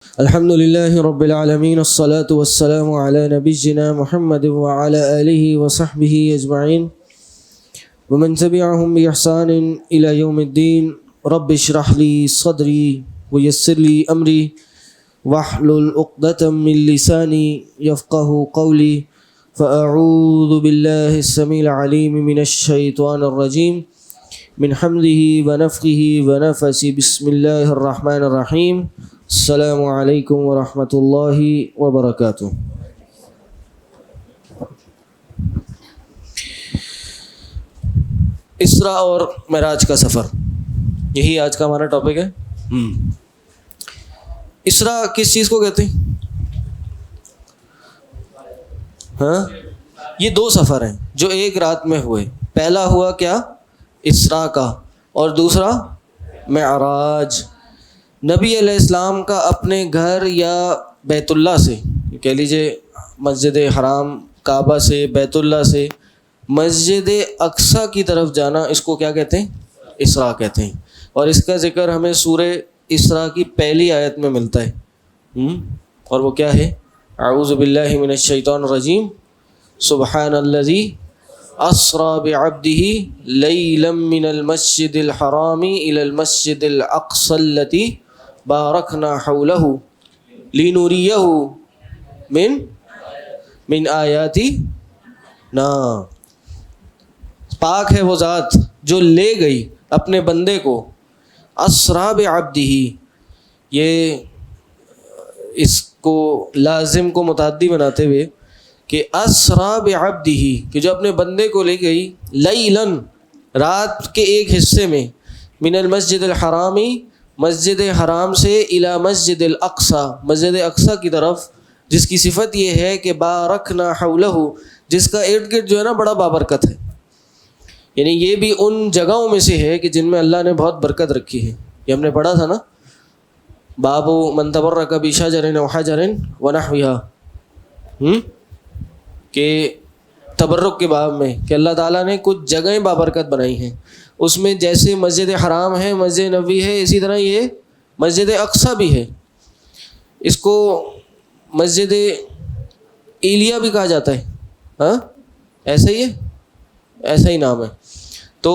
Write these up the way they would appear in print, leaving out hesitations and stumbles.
الحمد لله رب العالمين الصلاة والسلام على نبينا محمد وعلى آله وصحبه أجمعين ومن تبعهم بإحسان إلى يوم الدين. رب اشرح لي صدري ويسر لي أمري واحلل عقدة من لساني يفقه قولي فأعوذ بالله السميع العليم من الشيطان الرجيم من حمده ونفخه ونفثه. بسم الله الرحمن الرحيم. السلام علیکم ورحمۃ اللہ وبرکاتہ. اسراء اور معراج کا سفر، یہی آج کا ہمارا ٹاپک ہے. اسراء کس چیز کو کہتے ہیں؟ یہ دو سفر ہیں جو ایک رات میں ہوئے. پہلا ہوا کیا؟ اسراء کا، اور دوسرا معراج. نبی علیہ السلام کا اپنے گھر یا بیت اللہ سے، کہہ لیجیے مسجد حرام کعبہ سے، بیت اللہ سے مسجد اقصی کی طرف جانا، اس کو کیا کہتے ہیں؟ اسراء کہتے ہیں. اور اس کا ذکر ہمیں سورہ اسراء کی پہلی آیت میں ملتا ہے، اور وہ کیا ہے؟ اعوذ باللہ من الشیطان الرجیم. سبحان الذی اسریٰ بعبدہ لیلا من المسجد الحرام الی المسجد الاقصی الذی بارکنا حولہ لنریہ من آیاتنا. پاک ہے وہ ذات جو لے گئی اپنے بندے کو. اسریٰ بعبدہ، یہ اس کو لازم کو متعدی بناتے ہوئے کہ اسریٰ بعبدہ، کہ جو اپنے بندے کو لے گئی، لیلاً، رات کے ایک حصے میں، من المسجد الحرامی، مسجد حرام سے، الی مسجد الاقصی، مسجد اقصی کی طرف، جس کی صفت یہ ہے کہ بارکنا حولہ، جس کا ارد گرد جو ہے نا بڑا بابرکت ہے. یعنی یہ بھی ان جگہوں میں سے ہے کہ جن میں اللہ نے بہت برکت رکھی ہے. یہ ہم نے پڑھا تھا نا، باب من تبرک بشجر او حجر ونحوھا، کہ تبرک کے باب میں کہ اللہ تعالیٰ نے کچھ جگہیں بابرکت بنائی ہیں. اس میں جیسے مسجد حرام ہے، مسجد نبوی ہے، اسی طرح یہ مسجد اقصی بھی ہے. اس کو مسجد ایلیا بھی کہا جاتا ہے. ہاں، ایسا ہی ہے، ایسا ہی نام ہے. تو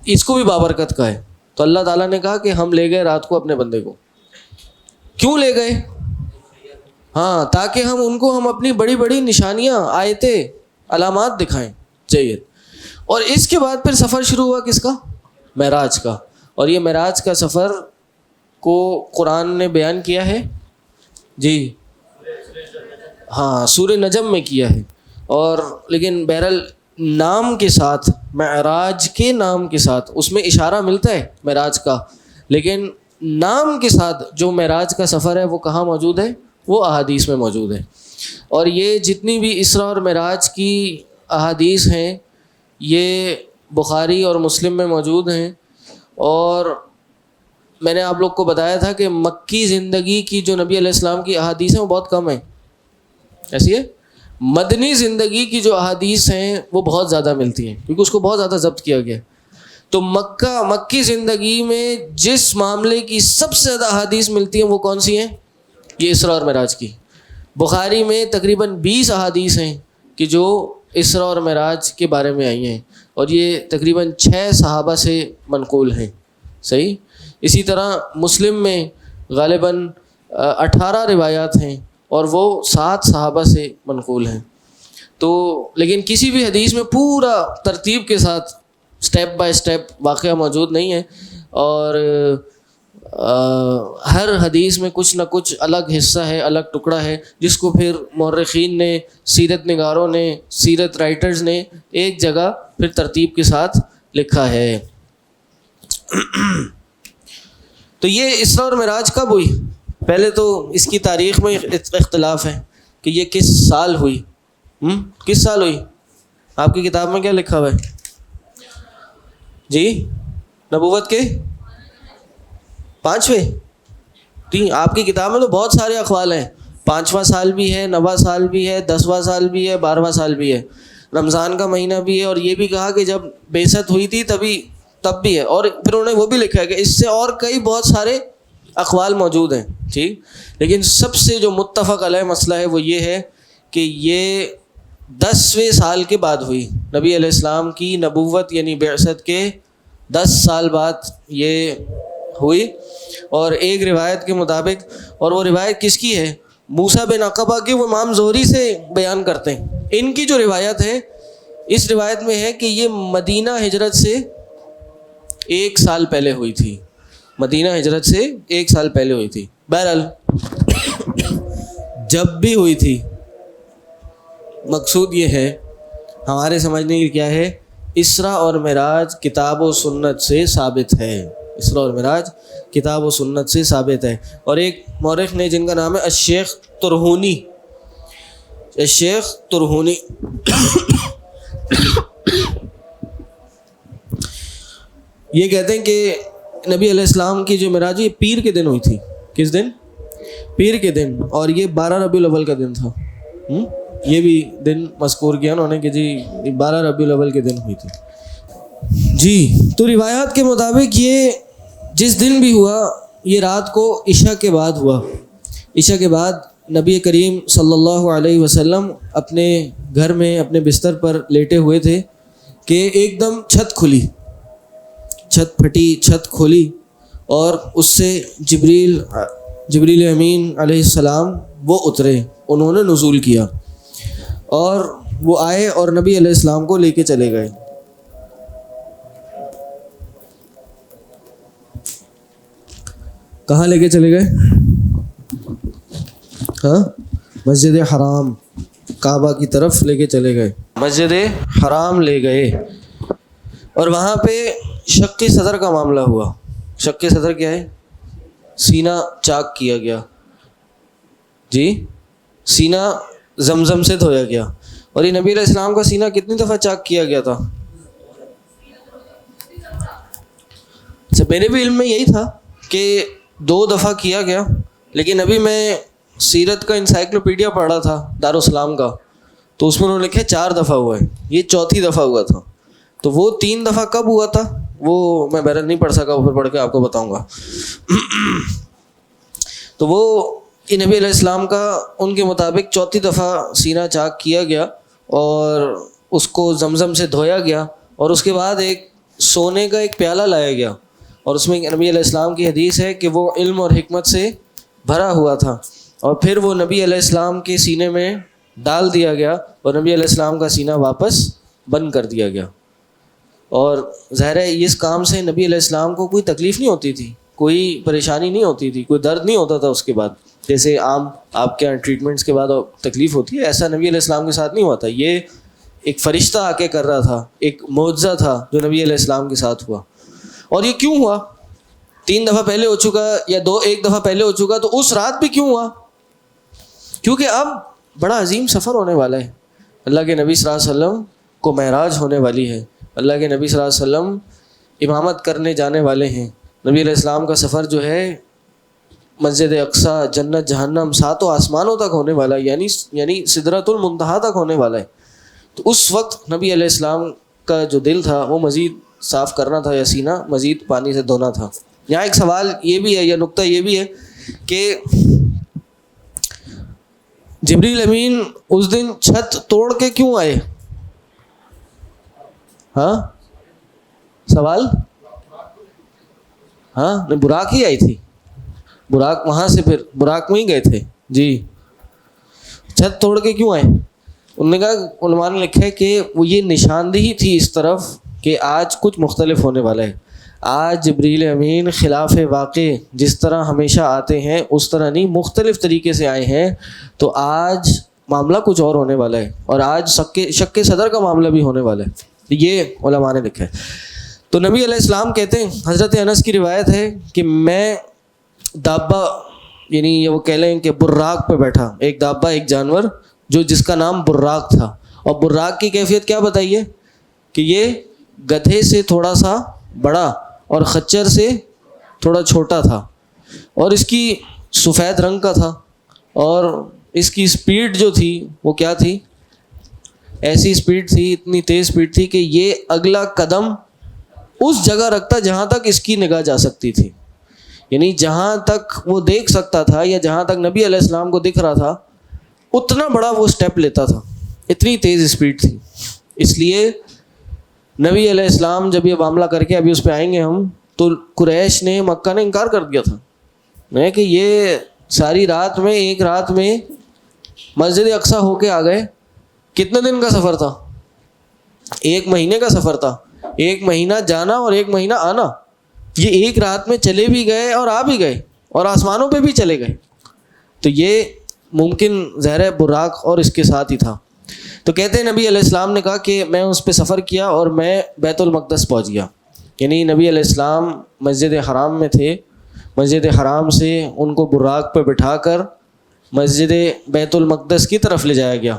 اس کو بھی بابرکت کا ہے. تو اللہ تعالیٰ نے کہا کہ ہم لے گئے رات کو اپنے بندے کو. کیوں لے گئے؟ ہاں، تاکہ ہم اپنی بڑی بڑی نشانیاں، آیتیں، علامات دکھائیں. چاہیے. اور اس کے بعد پھر سفر شروع ہوا کس کا؟ معراج کا. اور یہ معراج کا سفر کو قرآن نے بیان کیا ہے جی، ہاں، سورہ نجم میں کیا ہے. اور لیکن بہرحال نام کے ساتھ، معراج کے نام کے ساتھ اس میں اشارہ ملتا ہے معراج کا، لیکن نام کے ساتھ جو معراج کا سفر ہے وہ کہاں موجود ہے؟ وہ احادیث میں موجود ہے. اور یہ جتنی بھی اسراء اور معراج کی احادیث ہیں یہ بخاری اور مسلم میں موجود ہیں. اور میں نے آپ لوگ کو بتایا تھا کہ مکی زندگی کی جو نبی علیہ السلام کی احادیث ہیں وہ بہت کم ہیں. ایسی ہے، مدنی زندگی کی جو احادیث ہیں وہ بہت زیادہ ملتی ہیں، کیونکہ اس کو بہت زیادہ ضبط کیا گیا. تو مکی زندگی میں جس معاملے کی سب سے زیادہ احادیث ملتی ہیں وہ کون سی ہیں؟ یہ اسراء اور معراج کی. بخاری میں تقریباً 20 احادیث ہیں کہ جو اسراء اور معراج کے بارے میں آئی ہیں، اور یہ تقریباً 6 صحابہ سے منقول ہیں. صحیح. اسی طرح مسلم میں غالباً 18 روایات ہیں اور وہ 7 صحابہ سے منقول ہیں. تو لیکن کسی بھی حدیث میں پورا ترتیب کے ساتھ سٹیپ بائی سٹیپ واقعہ موجود نہیں ہے، اور ہر حدیث میں کچھ نہ کچھ الگ حصہ ہے، الگ ٹکڑا ہے، جس کو پھر مورخین نے، سیرت نگاروں نے، سیرت رائٹرز نے ایک جگہ پھر ترتیب کے ساتھ لکھا ہے. تو یہ اسراء اور معراج کب ہوئی؟ پہلے تو اس کی تاریخ میں اختلاف ہے کہ یہ کس سال ہوئی. کس سال ہوئی؟ آپ کی کتاب میں کیا لکھا ہوا ہے جی؟ نبوت کے 5ویں؟ آپ کی کتاب میں تو بہت سارے اقوال ہیں. 5واں سال بھی ہے، 9واں سال بھی ہے، 10واں سال بھی ہے، 12واں سال بھی ہے، رمضان کا مہینہ بھی ہے. اور یہ بھی کہا کہ جب بعثت ہوئی تھی تب بھی ہے. اور پھر انہوں نے وہ بھی لکھا ہے کہ اس سے اور کئی بہت سارے اقوال موجود ہیں ٹھیک، لیکن سب سے جو متفق علیہ مسئلہ ہے وہ یہ ہے کہ یہ 10ویں سال کے بعد ہوئی، نبی علیہ السلام کی نبوت یعنی بعثت کے 10 سال بعد یہ ہوئی. اور ایک روایت کے مطابق، اور وہ روایت کس کی ہے؟ موسیٰ بن عقبہ کی، وہ امام زہری سے بیان کرتے ہیں. ان کی جو روایت ہے، اس روایت میں ہے کہ یہ مدینہ ہجرت سے 1 سال پہلے ہوئی تھی، مدینہ ہجرت سے 1 سال پہلے ہوئی تھی. بہرحال جب بھی ہوئی تھی، مقصود یہ ہے ہمارے سمجھنے کی کیا ہے، اسراء اور معراج کتاب و سنت سے ثابت ہے، اسراء اور معراج کتاب و سنت سے ثابت ہے. اور ایک مورخ نے جن کا نام ہے الشیخ ترہونی، الشیخ ترہونی یہ کہتے ہیں کہ نبی علیہ السلام کی جو معراج یہ پیر کے دن ہوئی تھی. کس دن؟ پیر کے دن، اور یہ 12 ربیع الاول کا دن تھا. یہ بھی دن مذکور کیا انہوں نے کہ جی 12 ربیع الاول کے دن ہوئی تھی. جی تو روایات کے مطابق یہ جس دن بھی ہوا، یہ رات کو عشاء کے بعد ہوا. عشاء کے بعد نبی کریم صلی اللہ علیہ وسلم اپنے گھر میں اپنے بستر پر لیٹے ہوئے تھے کہ ایک دم چھت کھلی، چھت پھٹی، چھت کھولی، اور اس سے جبریل امین علیہ السلام وہ اترے، انہوں نے نزول کیا، اور وہ آئے اور نبی علیہ السلام کو لے کے چلے گئے. کہاں لے کے چلے گئے؟ ہاں، مسجد حرام، کعبہ کی طرف لے کے چلے گئے، مسجد حرام لے گئے. اور وہاں پہ شق صدر کا معاملہ ہوا. شق صدر کیا ہے؟ سینہ چاک کیا گیا. جی، سینہ زمزم سے دھویا گیا. اور یہ نبی علیہ السلام کا سینہ کتنی دفعہ چاک کیا گیا تھا؟ میرے بھی علم میں یہی تھا کہ 2 دفعہ کیا گیا، لیکن ابھی میں سیرت کا انسائکلوپیڈیا پڑھ رہا تھا دارالسلام کا، تو اس میں انہوں نے لکھا 4 دفعہ ہوا ہے، یہ 4تھی دفعہ ہوا تھا. تو وہ 3 دفعہ کب ہوا تھا وہ میں بہرحال نہیں پڑھ سکا، اوپر پڑھ کے آپ کو بتاؤں گا. تو وہ نبی علیہ السلام کا ان کے مطابق 4تھی دفعہ سینہ چاک کیا گیا، اور اس کو زمزم سے دھویا گیا، اور اس کے بعد ایک سونے کا ایک پیالہ لایا گیا، اور اس میں نبی علیہ السلام کی حدیث ہے کہ وہ علم اور حکمت سے بھرا ہوا تھا. اور پھر وہ نبی علیہ السلام کے سینے میں ڈال دیا گیا، اور نبی علیہ السلام کا سینہ واپس بند کر دیا گیا. اور ظاہر ہے اس کام سے نبی علیہ السلام کو کوئی تکلیف نہیں ہوتی تھی، کوئی پریشانی نہیں ہوتی تھی، کوئی درد نہیں ہوتا تھا اس کے بعد، جیسے عام آپ کے یہاں ٹریٹمنٹس کے بعد تکلیف ہوتی ہے، ایسا نبی علیہ السلام کے ساتھ نہیں ہوا تھا. یہ ایک فرشتہ آ کے کر رہا تھا، ایک معجزہ تھا جو نبی علیہ السلام کے ساتھ ہوا. اور یہ کیوں ہوا؟ 3 دفعہ پہلے ہو چکا، یا 1 دفعہ پہلے ہو چکا، تو اس رات بھی کیوں ہوا؟ کیونکہ اب بڑا عظیم سفر ہونے والا ہے. اللہ کے نبی صلی اللہ علیہ وسلم کو معراج ہونے والی ہے، اللہ کے نبی صلی اللہ علیہ وسلم امامت کرنے جانے والے ہیں. نبی علیہ السلام کا سفر جو ہے مسجد اقصیٰ، جنت، جہنم، 7 آسمانوں تک ہونے والا ہے، یعنی سدرۃ المنتہا تک ہونے والا ہے. تو اس وقت نبی علیہ السلام کا جو دل تھا وہ مزید صاف کرنا تھا، یا سینہ مزید پانی سے دھونا تھا. یہاں ایک سوال یہ بھی ہے، یا نقطہ یہ بھی ہے کہ جبریل امین اس دن چھت توڑ کے کیوں آئے؟ ہاں سوال؟ ہاں براق ہی آئی تھی، براق وہاں سے پھر براق میں ہی گئے تھے. جی چھت توڑ کے کیوں آئے؟ انہوں نے کہا، علماء نے لکھا ہے کہ وہ یہ نشاندہی تھی اس طرف کہ آج کچھ مختلف ہونے والا ہے. آج جبریل امین خلاف واقع جس طرح ہمیشہ آتے ہیں اس طرح نہیں، مختلف طریقے سے آئے ہیں. تو آج معاملہ کچھ اور ہونے والا ہے، اور آج شک صدر کا معاملہ بھی ہونے والا ہے. یہ علماء نے لکھا ہے. تو نبی علیہ السلام کہتے ہیں، حضرت انس کی روایت ہے کہ میں دابہ، یعنی وہ کہہ لیں کہ براق پہ بیٹھا، ایک دابہ، ایک جانور جس کا نام براق تھا. اور براق کی کیفیت کیا بتائیے کہ یہ گدھے سے تھوڑا سا بڑا اور خچر سے تھوڑا چھوٹا تھا، اور اس کی سفید رنگ کا تھا، اور اس کی سپیڈ جو تھی وہ کیا تھی؟ ایسی سپیڈ تھی، اتنی تیز سپیڈ تھی کہ یہ اگلا قدم اس جگہ رکھتا جہاں تک اس کی نگاہ جا سکتی تھی. یعنی جہاں تک وہ دیکھ سکتا تھا یا جہاں تک نبی علیہ السلام کو دکھ رہا تھا اتنا بڑا وہ سٹیپ لیتا تھا، اتنی تیز اسپیڈ تھی. اس لیے نبی علیہ السلام جب یہ معاملہ کر کے، ابھی اس پہ آئیں گے ہم، تو قریش نے، مکہ نے انکار کر دیا تھا کہ یہ ساری رات میں، ایک رات میں مسجد اقصیٰ ہو کے آ گئے. کتنے دن کا سفر تھا؟ 1 مہینے کا سفر تھا. 1 مہینہ جانا اور 1 مہینہ آنا. یہ ایک رات میں چلے بھی گئے اور آ بھی گئے اور آسمانوں پہ بھی چلے گئے. تو یہ ممکن ظاہر براق اور اس کے ساتھ ہی تھا. تو کہتے ہیں نبی علیہ السلام نے کہا کہ میں اس پہ سفر کیا اور میں بیت المقدس پہنچ گیا. یعنی نبی علیہ السلام مسجد حرام میں تھے، مسجد حرام سے ان کو براق پہ بٹھا کر مسجد بیت المقدس کی طرف لے جایا گیا.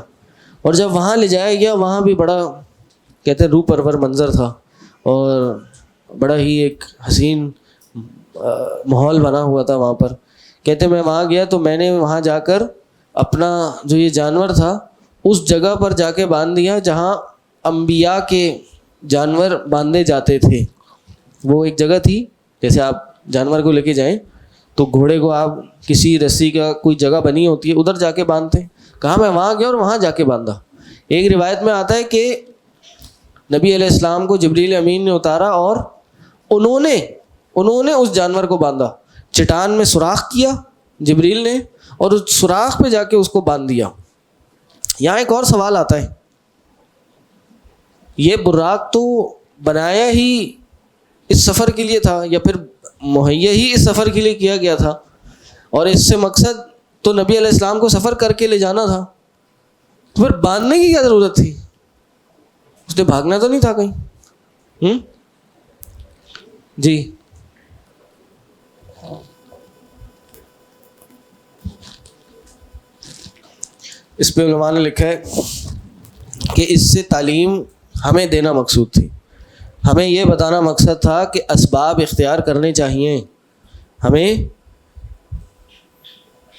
اور جب وہاں لے جایا گیا، وہاں بھی بڑا کہتے ہیں روح پرور منظر تھا اور بڑا ہی ایک حسین ماحول بنا ہوا تھا وہاں پر. کہتے میں وہاں گیا تو میں نے وہاں جا کر اپنا جو یہ جانور تھا اس جگہ پر جا کے باندھ دیا جہاں انبیاء کے جانور باندھے جاتے تھے. وہ ایک جگہ تھی، جیسے آپ جانور کو لے کے جائیں تو گھوڑے کو آپ کسی رسی کا کوئی جگہ بنی ہوتی ہے، ادھر جا کے باندھتے ہیں. کہا میں وہاں گیا اور وہاں جا کے باندھا. ایک روایت میں آتا ہے کہ نبی علیہ السلام کو جبریل امین نے اتارا اور انہوں نے اس جانور کو باندھا. چٹان میں سوراخ کیا جبریل نے اور اس سوراخ پہ جا کے اس کو باندھ دیا. یہاں ایک اور سوال آتا ہے، یہ براق تو بنایا ہی اس سفر کے لیے تھا یا پھر مہیا ہی اس سفر کے لیے کیا گیا تھا، اور اس سے مقصد تو نبی علیہ السلام کو سفر کر کے لے جانا تھا، تو پھر باندھنے کی کیا ضرورت تھی؟ اس نے بھاگنا تو نہیں تھا کہیں؟ جی اس پہ علماء نے لکھا ہے کہ اس سے تعلیم ہمیں دینا مقصود تھی. ہمیں یہ بتانا مقصد تھا کہ اسباب اختیار کرنے چاہیے. ہمیں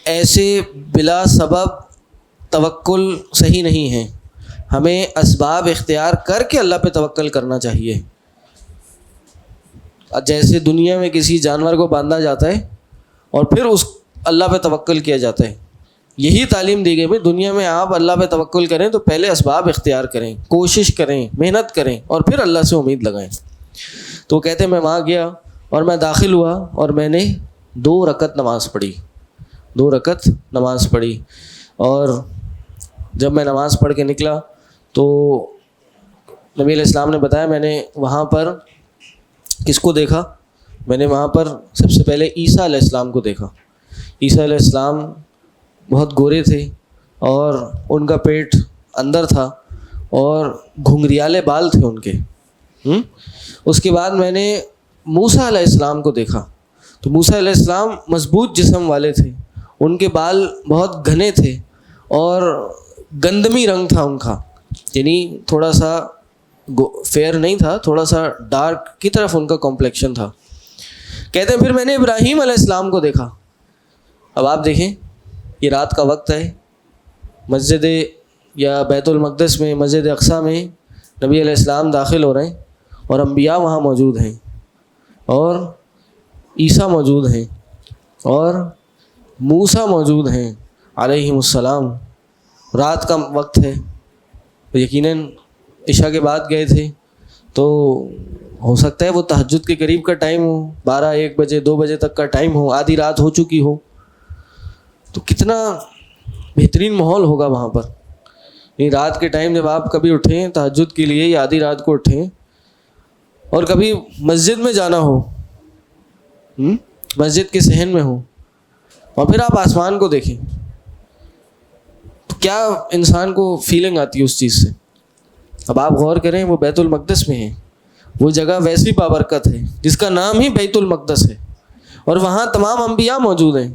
ایسے بلا سبب توکل صحیح نہیں ہے. ہمیں اسباب اختیار کر کے اللہ پہ توکل کرنا چاہیے. جیسے دنیا میں کسی جانور کو باندھا جاتا ہے اور پھر اس اللہ پہ توکل کیا جاتا ہے، یہی تعلیم دی گئی. بھائی دنیا میں آپ اللہ پہ توکل کریں تو پہلے اسباب اختیار کریں، کوشش کریں، محنت کریں اور پھر اللہ سے امید لگائیں. تو کہتے ہیں میں وہاں گیا اور میں داخل ہوا اور میں نے 2 رکعت نماز پڑھی. 2 رکعت نماز پڑھی. اور جب میں نماز پڑھ کے نکلا تو نبی علیہ السلام نے بتایا میں نے وہاں پر کس کو دیکھا؟ میں نے وہاں پر سب سے پہلے عیسیٰ علیہ السلام کو دیکھا. عیسیٰ علیہ السلام بہت گورے تھے اور ان کا پیٹ اندر تھا اور گھنگریالے بال تھے ان کے. اس کے بعد میں نے موسیٰ علیہ السلام کو دیکھا. تو موسیٰ علیہ السلام مضبوط جسم والے تھے، ان کے بال بہت گھنے تھے اور گندمی رنگ تھا ان کا، یعنی تھوڑا سا فیئر نہیں تھا، تھوڑا سا ڈارک کی طرف ان کا کمپلیکشن تھا. کہتے ہیں پھر میں نے ابراہیم علیہ السلام کو دیکھا. اب آپ دیکھیں یہ رات کا وقت ہے، مسجد یا بیت المقدس میں، مسجد اقصیٰ میں نبی علیہ السلام داخل ہو رہے ہیں اور انبیاء وہاں موجود ہیں اور عیسیٰ موجود ہیں اور موسیٰ موجود ہیں علیہم السلام. رات کا وقت ہے، یقیناً عشاء کے بعد گئے تھے تو ہو سکتا ہے وہ تہجد کے قریب کا ٹائم ہو، 12-1 بجے 2 بجے تک کا ٹائم ہو، آدھی رات ہو چکی ہو. تو کتنا بہترین ماحول ہوگا وہاں پر. نہیں رات کے ٹائم جب آپ کبھی اٹھیں تہجد کے لیے یا آدھی رات کو اٹھیں اور کبھی مسجد میں جانا ہو، مسجد کے صحن میں ہو اور پھر آپ آسمان کو دیکھیں تو کیا انسان کو فیلنگ آتی ہے اس چیز سے. اب آپ غور کریں وہ بیت المقدس میں ہے، وہ جگہ ویسی بابرکت ہے جس کا نام ہی بیت المقدس ہے اور وہاں تمام انبیاء موجود ہیں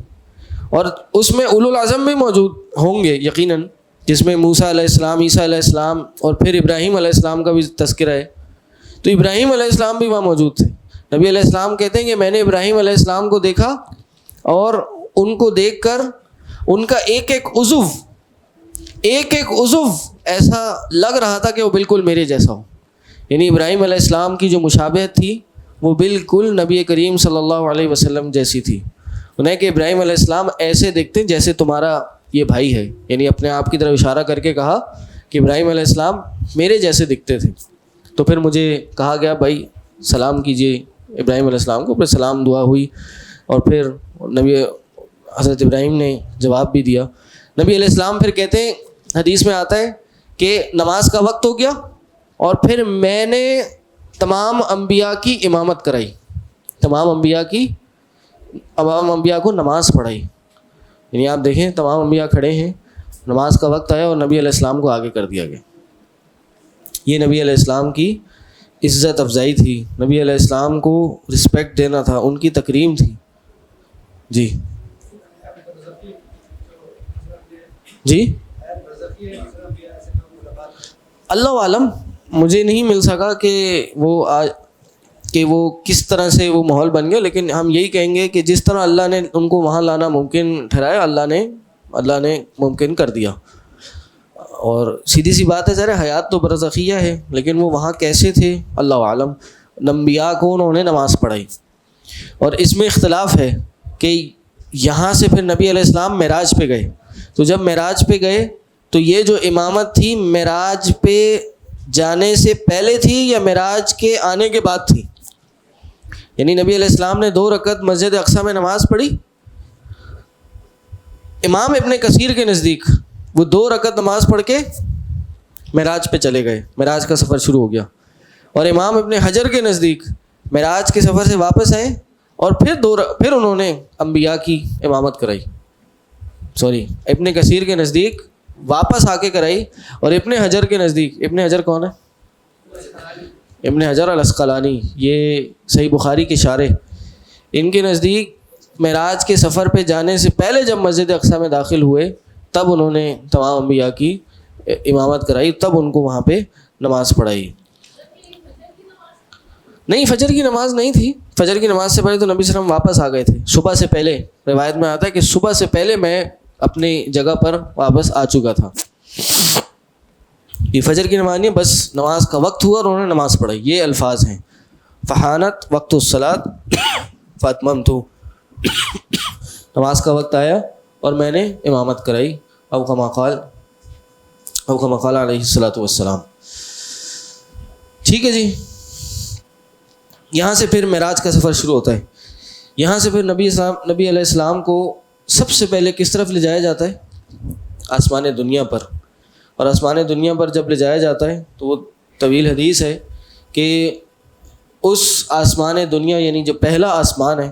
اور اس میں اولو العزم بھی موجود ہوں گے یقیناً، جس میں موسیٰ علیہ السلام، عیسیٰ علیہ السلام اور پھر ابراہیم علیہ السلام کا بھی تذکرہ ہے. تو ابراہیم علیہ السلام بھی وہاں موجود تھے. نبی علیہ السلام کہتے ہیں کہ میں نے ابراہیم علیہ السلام کو دیکھا اور ان کو دیکھ کر ان کا ایک ایک عضو ایسا لگ رہا تھا کہ وہ بالکل میرے جیسا ہو. یعنی ابراہیم علیہ السلام کی جو مشابہت تھی وہ بالکل نبی کریم صلی اللہ علیہ وسلم جیسی تھی. انہیں کہ ابراہیم علیہ السلام ایسے دکھتے جیسے تمہارا یہ بھائی ہے، یعنی اپنے آپ کی طرف اشارہ کر کے کہا کہ ابراہیم علیہ السلام میرے جیسے دکھتے تھے. تو پھر مجھے کہا گیا بھائی سلام کیجیے ابراہیم علیہ السلام کو. پھر سلام دعا ہوئی اور پھر نبی حضرت ابراہیم نے جواب بھی دیا. نبی علیہ السلام پھر کہتے ہیں، حدیث میں آتا ہے کہ نماز کا وقت ہو گیا اور پھر میں نے تمام انبیاء کی امامت کرائی، تمام انبیاء کو نماز پڑھائی. یعنی آپ دیکھیں تمام انبیاء کھڑے ہیں، نماز کا وقت آیا اور نبی علیہ السلام کو آگے کر دیا گیا. یہ نبی علیہ السلام کی عزت افزائی تھی، نبی علیہ السلام کو رسپیکٹ دینا تھا، ان کی تکریم تھی. جی جی اللہ عالم، مجھے نہیں مل سکا کہ وہ کس طرح سے وہ ماحول بن گیا، لیکن ہم یہی کہیں گے کہ جس طرح اللہ نے ان کو وہاں لانا ممکن ٹھہرایا، اللہ نے ممکن کر دیا. اور سیدھی سی بات ہے، ذرا حیات تو برزخیہ ہے، لیکن وہ وہاں کیسے تھے اللہ عالم. انبیاء کو انہوں نے نماز پڑھائی. اور اس میں اختلاف ہے کہ یہاں سے پھر نبی علیہ السلام معراج پہ گئے. تو جب معراج پہ گئے تو یہ جو امامت تھی معراج پہ جانے سے پہلے تھی یا معراج کے آنے کے بعد تھی؟ یعنی نبی علیہ السلام نے 2 رکعت مسجد اقصیٰ میں نماز پڑھی. امام ابن کثیر کے نزدیک وہ 2 رکعت نماز پڑھ کے معراج پہ چلے گئے، معراج کا سفر شروع ہو گیا. اور امام ابن حجر کے نزدیک معراج کے سفر سے واپس آئے اور پھر انہوں نے انبیاء کی امامت کرائی. ابن کثیر کے نزدیک واپس آ کے کرائی، اور ابن حجر کے نزدیک، ابن حجر کون ہے؟ ابن حجر العسقلانی، یہ صحیح بخاری کے شارح، ان کے نزدیک معراج کے سفر پہ جانے سے پہلے جب مسجد اقصیٰ میں داخل ہوئے تب انہوں نے تمام انبیاء کی امامت کرائی، تب ان کو وہاں پہ نماز پڑھائی. نہیں، فجر کی نماز نہیں تھی. فجر کی نماز سے پہلے تو نبی صلی اللہ علیہ وسلم واپس آ گئے تھے. صبح سے پہلے روایت میں آتا ہے کہ صبح سے پہلے میں اپنی جگہ پر واپس آ چکا تھا. یہ فجر کی نماز نہیں، بس نماز کا وقت ہوا اور انہوں نے نماز پڑھائی. یہ الفاظ ہیں، فحانت وقت الصلاۃ فاتممت، نماز کا وقت آیا اور میں نے امامت کرائی. او کما قال علیہ الصلاۃ والسلام. ٹھیک ہے جی. یہاں سے پھر معراج کا سفر شروع ہوتا ہے. یہاں سے پھر نبی علیہ السلام کو سب سے پہلے کس طرف لے جایا جاتا ہے؟ آسمان دنیا پر. اور آسمان دنیا پر جب لے جایا جاتا ہے تو وہ طویل حدیث ہے کہ اس آسمان دنیا، یعنی جو پہلا آسمان ہے،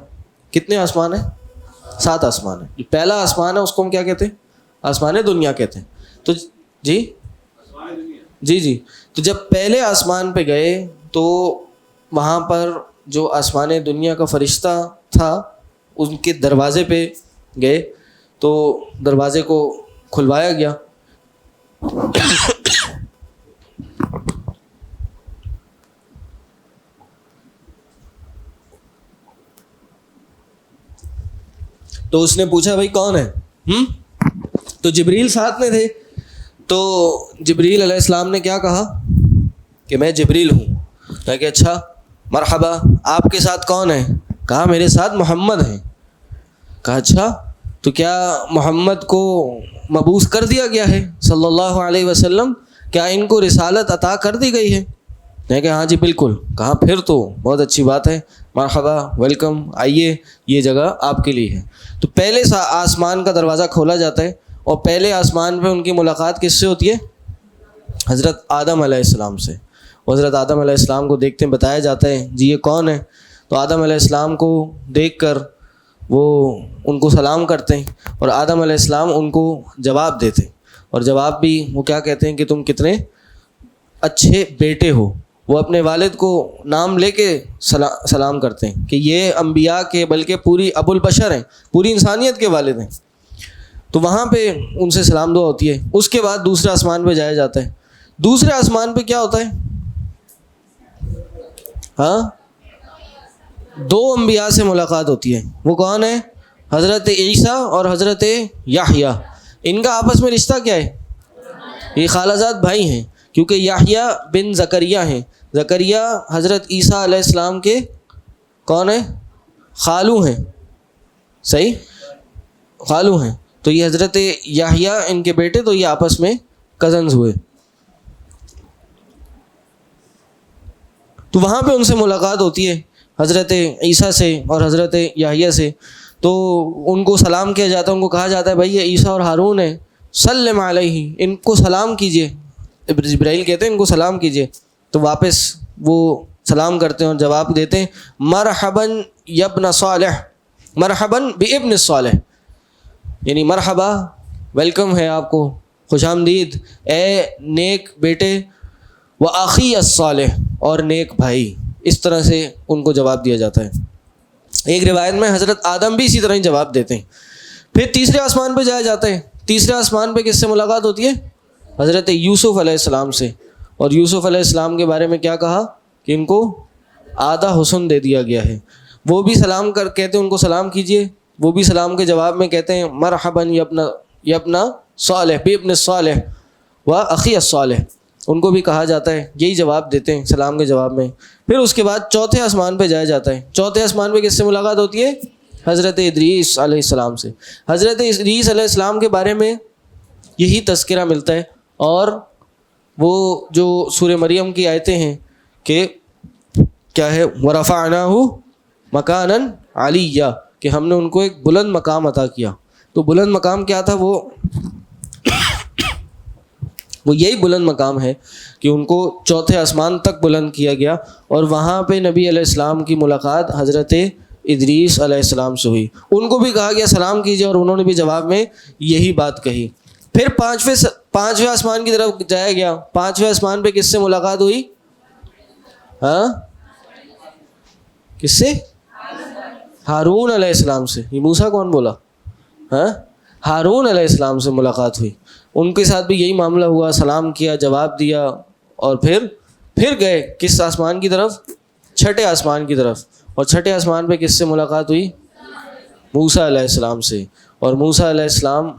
کتنے آسمان ہیں؟ 7 آسمان ہیں. جو پہلا آسمان ہے اس کو ہم کیا کہتے ہیں؟ آسمان دنیا کہتے ہیں. تو جی تو جب پہلے آسمان پہ گئے تو وہاں پر جو آسمان دنیا کا فرشتہ تھا ان کے دروازے پہ گئے تو دروازے کو کھلوایا گیا. تو اس نے پوچھا بھائی کون ہے؟ تو جبریل ساتھ میں تھے. تو جبریل علیہ السلام نے کیا کہا کہ میں جبریل ہوں. کہا کہ اچھا مرحبا، آپ کے ساتھ کون ہے؟ کہا میرے ساتھ محمد ہیں. کہا اچھا، تو کیا محمد کو مبعوث کر دیا گیا ہے صلی اللہ علیہ وسلم؟ کیا ان کو رسالت عطا کر دی گئی ہے؟ میں کہا ہاں جی بالکل. کہا پھر تو بہت اچھی بات ہے، مرحبا، ویلکم، آئیے، یہ جگہ آپ کے لیے ہے. تو پہلے آسمان کا دروازہ کھولا جاتا ہے اور پہلے آسمان پہ ان کی ملاقات کس سے ہوتی ہے؟ حضرت آدم علیہ السلام سے. حضرت آدم علیہ السلام کو دیکھتے ہیں، بتایا جاتا ہے جی یہ کون ہے. تو آدم علیہ السلام کو دیکھ کر وہ ان کو سلام کرتے ہیں اور آدم علیہ السلام ان کو جواب دیتے ہیں. اور جواب بھی وہ کیا کہتے ہیں کہ تم کتنے اچھے بیٹے ہو. وہ اپنے والد کو نام لے کے سلام کرتے ہیں کہ یہ انبیاء کے بلکہ پوری ابو البشر ہیں، پوری انسانیت کے والد ہیں. تو وہاں پہ ان سے سلام دعا ہوتی ہے. اس کے بعد دوسرے آسمان پہ جایا جاتا ہے. دوسرے آسمان پہ کیا ہوتا ہے؟ ہاں، 2 انبیاء سے ملاقات ہوتی ہے. وہ کون ہے؟ حضرت عیسیٰ اور حضرت یحییٰ. ان کا آپس میں رشتہ کیا ہے؟ یہ خالہ زاد بھائی ہیں، کیونکہ یحییٰ بن زکریا ہیں. زکریا حضرت عیسیٰ علیہ السلام کے کون ہے؟ خالو ہیں، صحیح، خالو ہیں. تو یہ حضرت یحییٰ ان کے بیٹے، تو یہ آپس میں کزنز ہوئے. تو وہاں پہ ان سے ملاقات ہوتی ہے حضرت عیسیٰ سے اور حضرت یحییٰ سے. تو ان کو سلام کیا جاتا ہے، ان کو کہا جاتا ہے بھائی یہ عیسیٰ اور ہارون ہیں، سلم علیہ، ان کو سلام کیجیے. جبرائیل کہتے ہیں ان کو سلام کیجیے. تو واپس وہ سلام کرتے ہیں اور جواب دیتے ہیں مرحبا یابن صالح، مرحبا بابن صالح، یعنی مرحبا، ویلکم ہے آپ کو، خوش آمدید اے نیک بیٹے، وآخی الصالح، اور نیک بھائی. اس طرح سے ان کو جواب دیا جاتا ہے. ایک روایت میں حضرت آدم بھی اسی طرح ہی جواب دیتے ہیں. پھر تیسرے آسمان پہ جایا جاتا ہے. تیسرے آسمان پہ کس سے ملاقات ہوتی ہے؟ حضرت یوسف علیہ السلام سے. اور یوسف علیہ السلام کے بارے میں کیا کہا کہ ان کو آدھا حسن دے دیا گیا ہے. وہ بھی سلام کہتے ہیں ان کو سلام کیجئے. وہ بھی سلام کے جواب میں کہتے ہیں مرحبا یابن صالح بابن صالح واخی الصالح. ان کو بھی کہا جاتا ہے، یہی جواب دیتے ہیں سلام کے جواب میں. پھر اس کے بعد چوتھے آسمان پہ جایا جاتا ہے. چوتھے آسمان پہ کس سے ملاقات ہوتی ہے؟ حضرت ادریس علیہ السلام سے. حضرت ادریس علیہ السلام کے بارے میں یہی تذکرہ ملتا ہے. اور وہ جو سورہ مریم کی آیتیں ہیں کہ کیا ہے وَرَفَعْنَاهُ مَكَانًا عَلِيًّا، کہ ہم نے ان کو ایک بلند مقام عطا کیا. تو بلند مقام کیا تھا؟ وہ یہی بلند مقام ہے کہ ان کو چوتھے آسمان تک بلند کیا گیا. اور وہاں پہ نبی علیہ السلام کی ملاقات حضرت ادریس علیہ السلام سے ہوئی. ان کو بھی کہا گیا سلام کیجیے، اور انہوں نے بھی جواب میں یہی بات کہی. پھر پانچویں آسمان کی طرف جایا گیا. پانچویں آسمان پہ کس سے ملاقات ہوئی؟ ہاں، کس سے؟ ہارون علیہ السلام سے. یہ موسیٰ کون بولا؟ ہاں، ہارون علیہ السلام سے ملاقات ہوئی. ان کے ساتھ بھی یہی معاملہ ہوا، سلام کیا، جواب دیا، اور پھر گئے کس آسمان کی طرف؟ چھٹے آسمان کی طرف. اور چھٹے آسمان پہ کس سے ملاقات ہوئی؟ موسیٰ علیہ السلام سے. اور موسیٰ علیہ السلام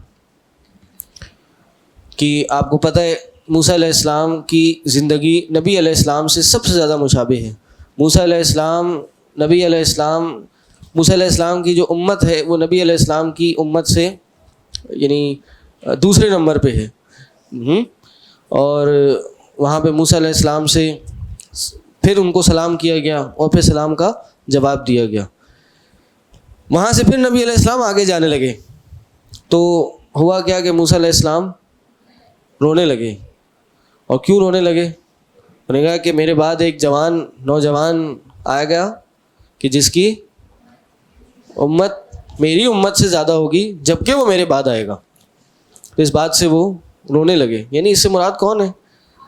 کی آپ کو پتہ ہے موسیٰ علیہ السلام کی زندگی نبی علیہ السلام سے سب سے زیادہ مشابہ ہے. موسیٰ علیہ السلام، نبی علیہ السلام، موسیٰ علیہ السلام کی جو امت ہے وہ نبی علیہ السلام کی امت سے یعنی دوسرے نمبر پہ ہے. اور وہاں پہ موسیٰ علیہ السلام سے پھر ان کو سلام کیا گیا اور پھر سلام کا جواب دیا گیا. وہاں سے پھر نبی علیہ السلام آگے جانے لگے. تو ہوا کیا کہ موسیٰ علیہ السلام رونے لگے. اور کیوں رونے لگے؟ انہوں نے کہا کہ میرے بعد ایک نوجوان آیا گیا کہ جس کی امت میری امت سے زیادہ ہوگی جبکہ وہ میرے بعد آئے گا. تو اس بات سے وہ رونے لگے. یعنی اس سے مراد کون ہے؟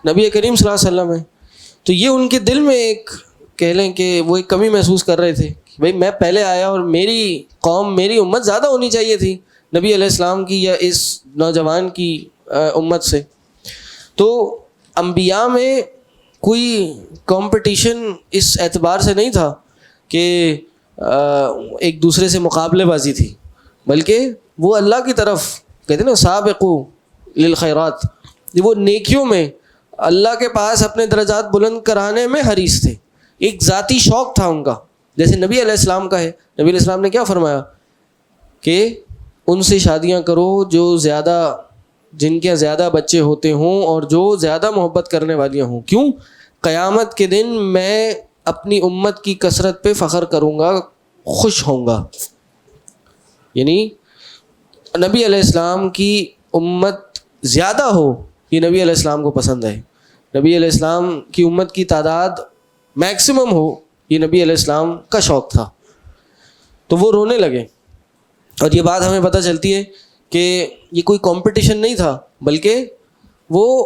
نبی کریم صلی اللہ علیہ وسلم ہے. تو یہ ان کے دل میں ایک کہہ لیں کہ وہ ایک کمی محسوس کر رہے تھے کہ بھائی میں پہلے آیا اور میری قوم، میری امت زیادہ ہونی چاہیے تھی نبی علیہ السلام کی یا اس نوجوان کی امت سے. تو انبیاء میں کوئی کمپٹیشن اس اعتبار سے نہیں تھا کہ ایک دوسرے سے مقابلے بازی تھی، بلکہ وہ اللہ کی طرف کہتے ہیں نا سابقوا للخیرات، وہ نیکیوں میں اللہ کے پاس اپنے درجات بلند کرانے میں حریص تھے. ایک ذاتی شوق تھا ان کا، جیسے نبی علیہ السلام کا ہے. نبی علیہ السلام نے کیا فرمایا کہ ان سے شادیاں کرو جن کے زیادہ بچے ہوتے ہوں اور جو زیادہ محبت کرنے والیاں ہوں. کیوں؟ قیامت کے دن میں اپنی امت کی کثرت پہ فخر کروں گا، خوش ہوں گا. یعنی نبی علیہ السلام کی امت زیادہ ہو یہ نبی علیہ السلام کو پسند ہے. نبی علیہ السلام کی امت کی تعداد میکسیمم ہو یہ نبی علیہ السلام کا شوق تھا. تو وہ رونے لگے. اور یہ بات ہمیں پتہ چلتی ہے کہ یہ کوئی کمپٹیشن نہیں تھا، بلکہ وہ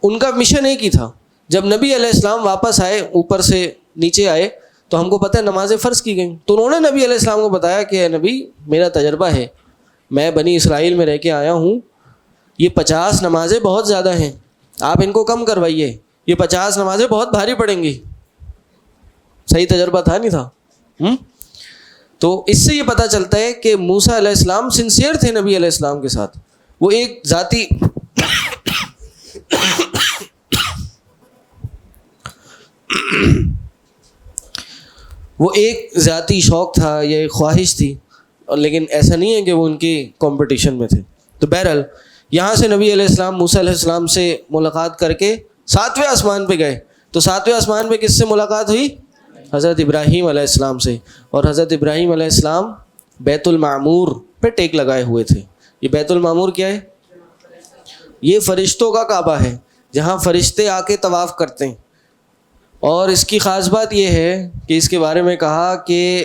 ان کا مشن ایک ہی تھا. جب نبی علیہ السلام واپس آئے، اوپر سے نیچے آئے، تو ہم کو پتہ ہے نمازیں فرض کی گئیں. تو انہوں نے نبی علیہ السلام کو بتایا کہ اے نبی، میرا تجربہ ہے، میں بنی اسرائیل میں رہ کے آیا ہوں، یہ 50 نمازیں بہت زیادہ ہیں، آپ ان کو کم کروائیے، یہ 50 نمازیں بہت بھاری پڑیں گی. صحیح تجربہ تھا نہیں تھا؟ تو اس سے یہ پتہ چلتا ہے کہ موسیٰ علیہ السلام سنسیئر تھے نبی علیہ السلام کے ساتھ. وہ ایک ذاتی وہ ایک ذاتی شوق تھا یا ایک خواہش تھی، اور لیکن ایسا نہیں ہے کہ وہ ان کی کمپٹیشن میں تھے. تو بہرحال یہاں سے نبی علیہ السلام موسیٰ علیہ السلام سے ملاقات کر کے 7ویں آسمان پہ گئے. تو 7ویں آسمان پہ کس سے ملاقات ہوئی؟ حضرت ابراہیم علیہ السلام سے. اور حضرت ابراہیم علیہ السلام بیت المعمور پہ ٹیک لگائے ہوئے تھے. یہ بیت المعمور کیا ہے؟ یہ فرشتوں کا کعبہ ہے جہاں فرشتے آ کے طواف کرتے ہیں. اور اس کی خاص بات یہ ہے کہ اس کے بارے میں کہا کہ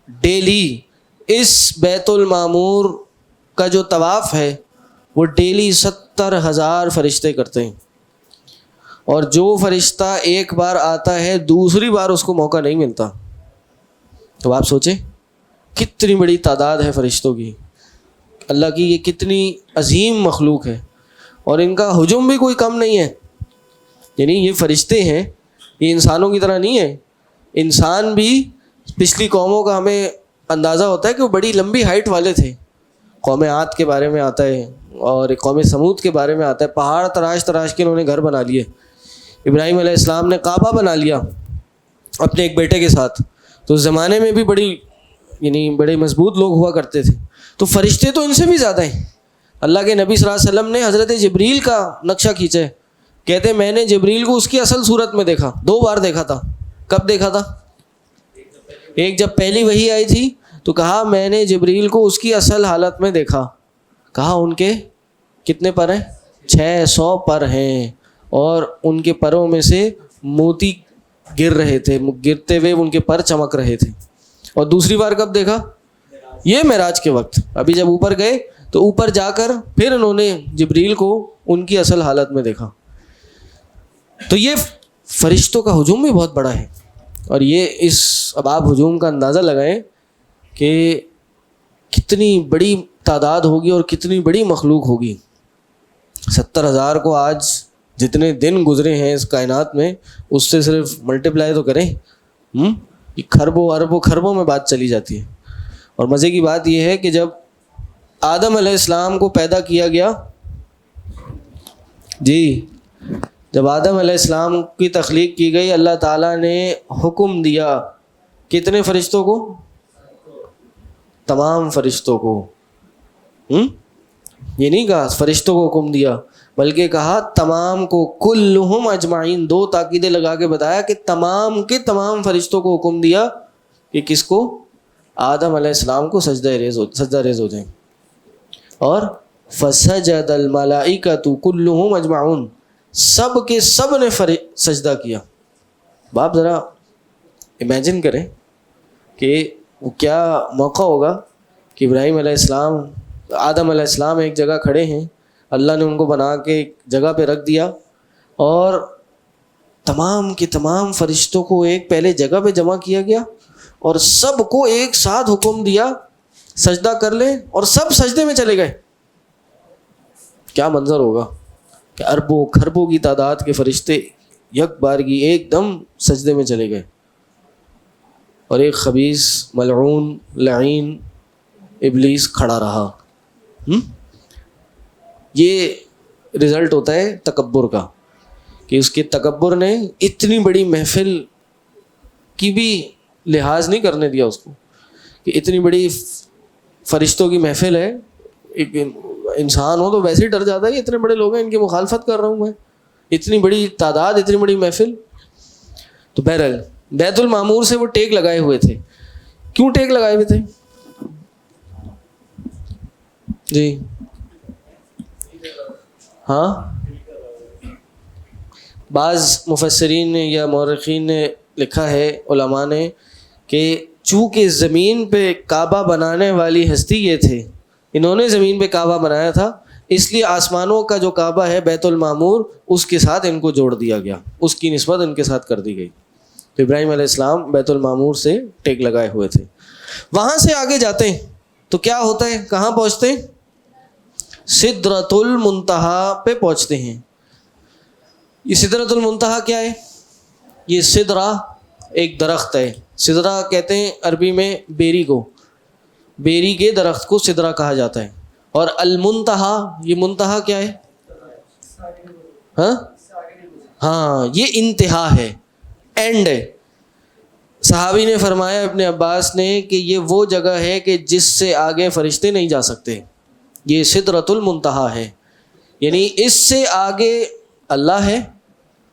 ڈیلی اس بیت المعمور کا جو طواف ہے وہ ڈیلی 70,000 فرشتے کرتے ہیں. اور جو فرشتہ ایک بار آتا ہے دوسری بار اس کو موقع نہیں ملتا. تو آپ سوچیں کتنی بڑی تعداد ہے فرشتوں کی. اللہ کی یہ کتنی عظیم مخلوق ہے، اور ان کا ہجوم بھی کوئی کم نہیں ہے. یعنی یہ فرشتے ہیں، یہ انسانوں کی طرح نہیں ہے. انسان بھی پچھلی قوموں کا ہمیں اندازہ ہوتا ہے کہ وہ بڑی لمبی ہائٹ والے تھے. قوم عاد کے بارے میں آتا ہے اور قوم سمود کے بارے میں آتا ہے. پہاڑ تراش تراش کے انہوں نے گھر بنا لیے. ابراہیم علیہ السلام نے کعبہ بنا لیا اپنے ایک بیٹے کے ساتھ. تو اس زمانے میں بھی بڑے مضبوط لوگ ہوا کرتے تھے. تو فرشتے تو ان سے بھی زیادہ ہیں. اللہ کے نبی صلی اللہ علیہ وسلم نے حضرت جبریل کا نقشہ کھینچا ہے. کہتے ہیں میں نے جبریل کو اس کی اصل صورت میں دیکھا، 2 بار دیکھا تھا. کب دیکھا تھا؟ ایک جب پہلی وحی آئی تھی تو کہا میں نے جبریل کو اس کی اصل حالت میں دیکھا. کہا ان کے کتنے پر ہیں؟ 600 پر ہیں، اور ان کے پروں میں سے موتی گر رہے تھے، گرتے ہوئے ان کے پر چمک رہے تھے. اور دوسری بار کب دیکھا؟ یہ معراج کے وقت. ابھی جب اوپر گئے تو اوپر جا کر پھر انہوں نے جبریل کو ان کی اصل حالت میں دیکھا. تو یہ فرشتوں کا ہجوم بھی بہت بڑا ہے. اور یہ اس اب آپ ہجوم کا اندازہ لگائیں کہ کتنی بڑی تعداد ہوگی اور کتنی بڑی مخلوق ہوگی. 70,000 کو آج جتنے دن گزرے ہیں اس کائنات میں اس سے صرف ملٹیپلائی تو کریں، کھربوں اربوں خربوں میں بات چلی جاتی ہے. اور مزے کی بات یہ ہے کہ جب آدم علیہ السلام کو پیدا کیا گیا، جب آدم علیہ السلام کی تخلیق کی گئی، اللہ تعالیٰ نے حکم دیا کتنے فرشتوں کو؟ تمام فرشتوں کو. یہ نہیں کہا فرشتوں کو حکم دیا، بلکہ کہا تمام کو، کلہم اجمعین. 2 تاکیدیں لگا کے بتایا کہ تمام کے تمام فرشتوں کو حکم دیا کہ کس کو؟ آدم علیہ السلام کو سجدہ ریز ہو جائیں. اور فسجد الملائکۃ کلہم اجمعون، سب کے سب نے سجدہ کیا. باپ ذرا امیجن کریں کہ وہ کیا موقع ہوگا کہ ابراہیم علیہ السلام، آدم علیہ السلام ایک جگہ کھڑے ہیں، اللہ نے ان کو بنا کے ایک جگہ پہ رکھ دیا، اور تمام کے تمام فرشتوں کو ایک پہلے جگہ پہ جمع کیا گیا، اور سب کو ایک ساتھ حکم دیا سجدہ کر لیں، اور سب سجدے میں چلے گئے. کیا منظر ہوگا کہ اربوں خربوں کی تعداد کے فرشتے یک بارگی ایک دم سجدے میں چلے گئے، اور ایک خبیث ملعون لعین ابلیس کھڑا رہا. یہ رزلٹ ہوتا ہے تکبر کا، کہ اس کے تکبر نے اتنی بڑی محفل کی بھی لحاظ نہیں کرنے دیا اس کو، کہ اتنی بڑی فرشتوں کی محفل ہے. ایک انسان ہو تو ویسے ہی ڈر جاتا ہے، اتنے بڑے لوگ ہیں ان کی مخالفت کر رہا ہوں میں، اتنی بڑی تعداد، اتنی بڑی محفل. تو بہرحال بیت المعمور سے وہ ٹیک لگائے ہوئے تھے. کیوں ٹیک لگائے ہوئے تھے؟ جی ہاں، بعض مفسرین نے یا مورخین نے لکھا ہے، علماء نے، کہ چونکہ زمین پہ کعبہ بنانے والی ہستی یہ تھے، انہوں نے زمین پہ کعبہ بنایا تھا، اس لیے آسمانوں کا جو کعبہ ہے بیت المعمور اس کے ساتھ ان کو جوڑ دیا گیا، اس کی نسبت ان کے ساتھ کر دی گئی. تو ابراہیم علیہ السلام بیت المعمور سے ٹیک لگائے ہوئے تھے. وہاں سے آگے جاتے ہیں تو کیا ہوتا ہے؟ کہاں پہنچتے ہیں؟ سدرۃ المنتہا پہ پہنچتے ہیں. یہ سدرۃ المنتہا کیا ہے؟ یہ سدرہ ایک درخت ہے. سدرہ کہتے ہیں عربی میں بیری کو، بیری کے درخت کو سدرہ کہا جاتا ہے. اور المنتہا، یہ منتہا کیا ہے؟ ہاں، یہ انتہا ہے، اینڈ ہے. صحابی نے فرمایا ابن عباس نے کہ یہ وہ جگہ ہے کہ جس سے آگے فرشتے نہیں جا سکتے، یہ سدرۃ المنتہا ہے، یعنی اس سے آگے اللہ ہے،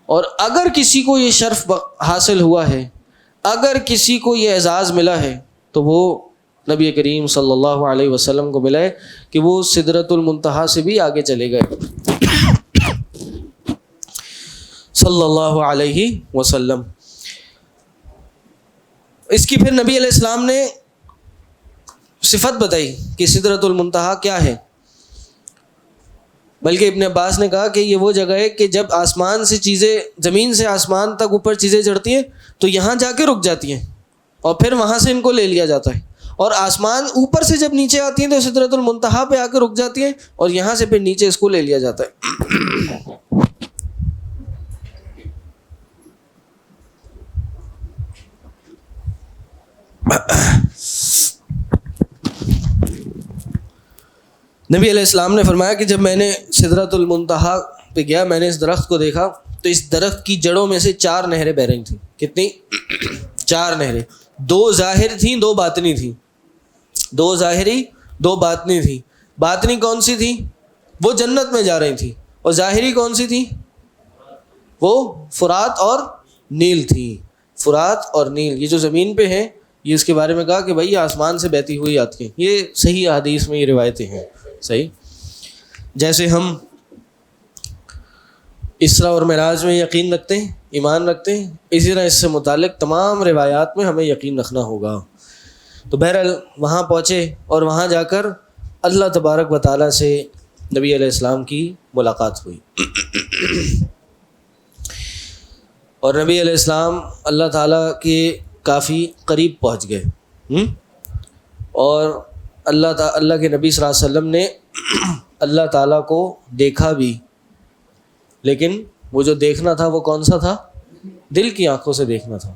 اور اگر کسی کو یہ شرف حاصل ہوا ہے، اگر کسی کو یہ اعزاز ملا ہے تو وہ نبی کریم صلی اللہ علیہ وسلم کو ملا ہے کہ وہ سدرۃ المنتہا سے بھی آگے چلے گئے صلی اللہ علیہ وسلم۔ اس کی پھر نبی علیہ السلام نے صفت بتائی کہ سدرۃ المنتہا کیا ہے، بلکہ ابن عباس نے کہا کہ یہ وہ جگہ ہے کہ جب آسمان سے چیزیں، زمین سے آسمان تک اوپر چیزیں چڑھتی ہیں تو یہاں جا کے رک جاتی ہیں اور پھر وہاں سے ان کو لے لیا جاتا ہے، اور آسمان اوپر سے جب نیچے آتی ہیں تو سدرۃ المنتہا پہ آ کے رک جاتی ہیں اور یہاں سے پھر نیچے اس کو لے لیا جاتا ہے۔ نبی علیہ السلام نے فرمایا کہ جب میں نے سدرۃ المنتہا پہ گیا، میں نے اس درخت کو دیکھا تو اس درخت کی جڑوں میں سے 4 نہریں بہ رہی تھیں۔ کتنی؟ 4 نہریں، 2 ظاہر تھیں 2 باطنی تھیں، 2 ظاہری 2 باطنی تھیں۔ باطنی کون سی تھی؟ وہ جنت میں جا رہی تھی، اور ظاہری کون سی تھی؟ وہ فرات اور نیل تھی۔ فرات اور نیل یہ جو زمین پہ ہیں، یہ اس کے بارے میں کہا کہ بھائی یہ آسمان سے بہتی ہوئی آتی ہیں، یہ صحیح احادیث میں یہ روایتیں ہیں۔ صحیح، جیسے ہم اسراء اور معراج میں یقین رکھتے ہیں، ایمان رکھتے ہیں، اسی طرح اس سے متعلق تمام روایات میں ہمیں یقین رکھنا ہوگا۔ تو بہرحال وہاں پہنچے اور وہاں جا کر اللہ تبارک و تعالیٰ سے نبی علیہ السلام کی ملاقات ہوئی، اور نبی علیہ السلام اللہ تعالیٰ کے کافی قریب پہنچ گئے، اور اللہ کے نبی صلی اللہ علیہ وسلم نے اللہ تعالیٰ کو دیکھا بھی، لیکن وہ جو دیکھنا تھا وہ کون سا تھا؟ دل کی آنکھوں سے دیکھنا تھا۔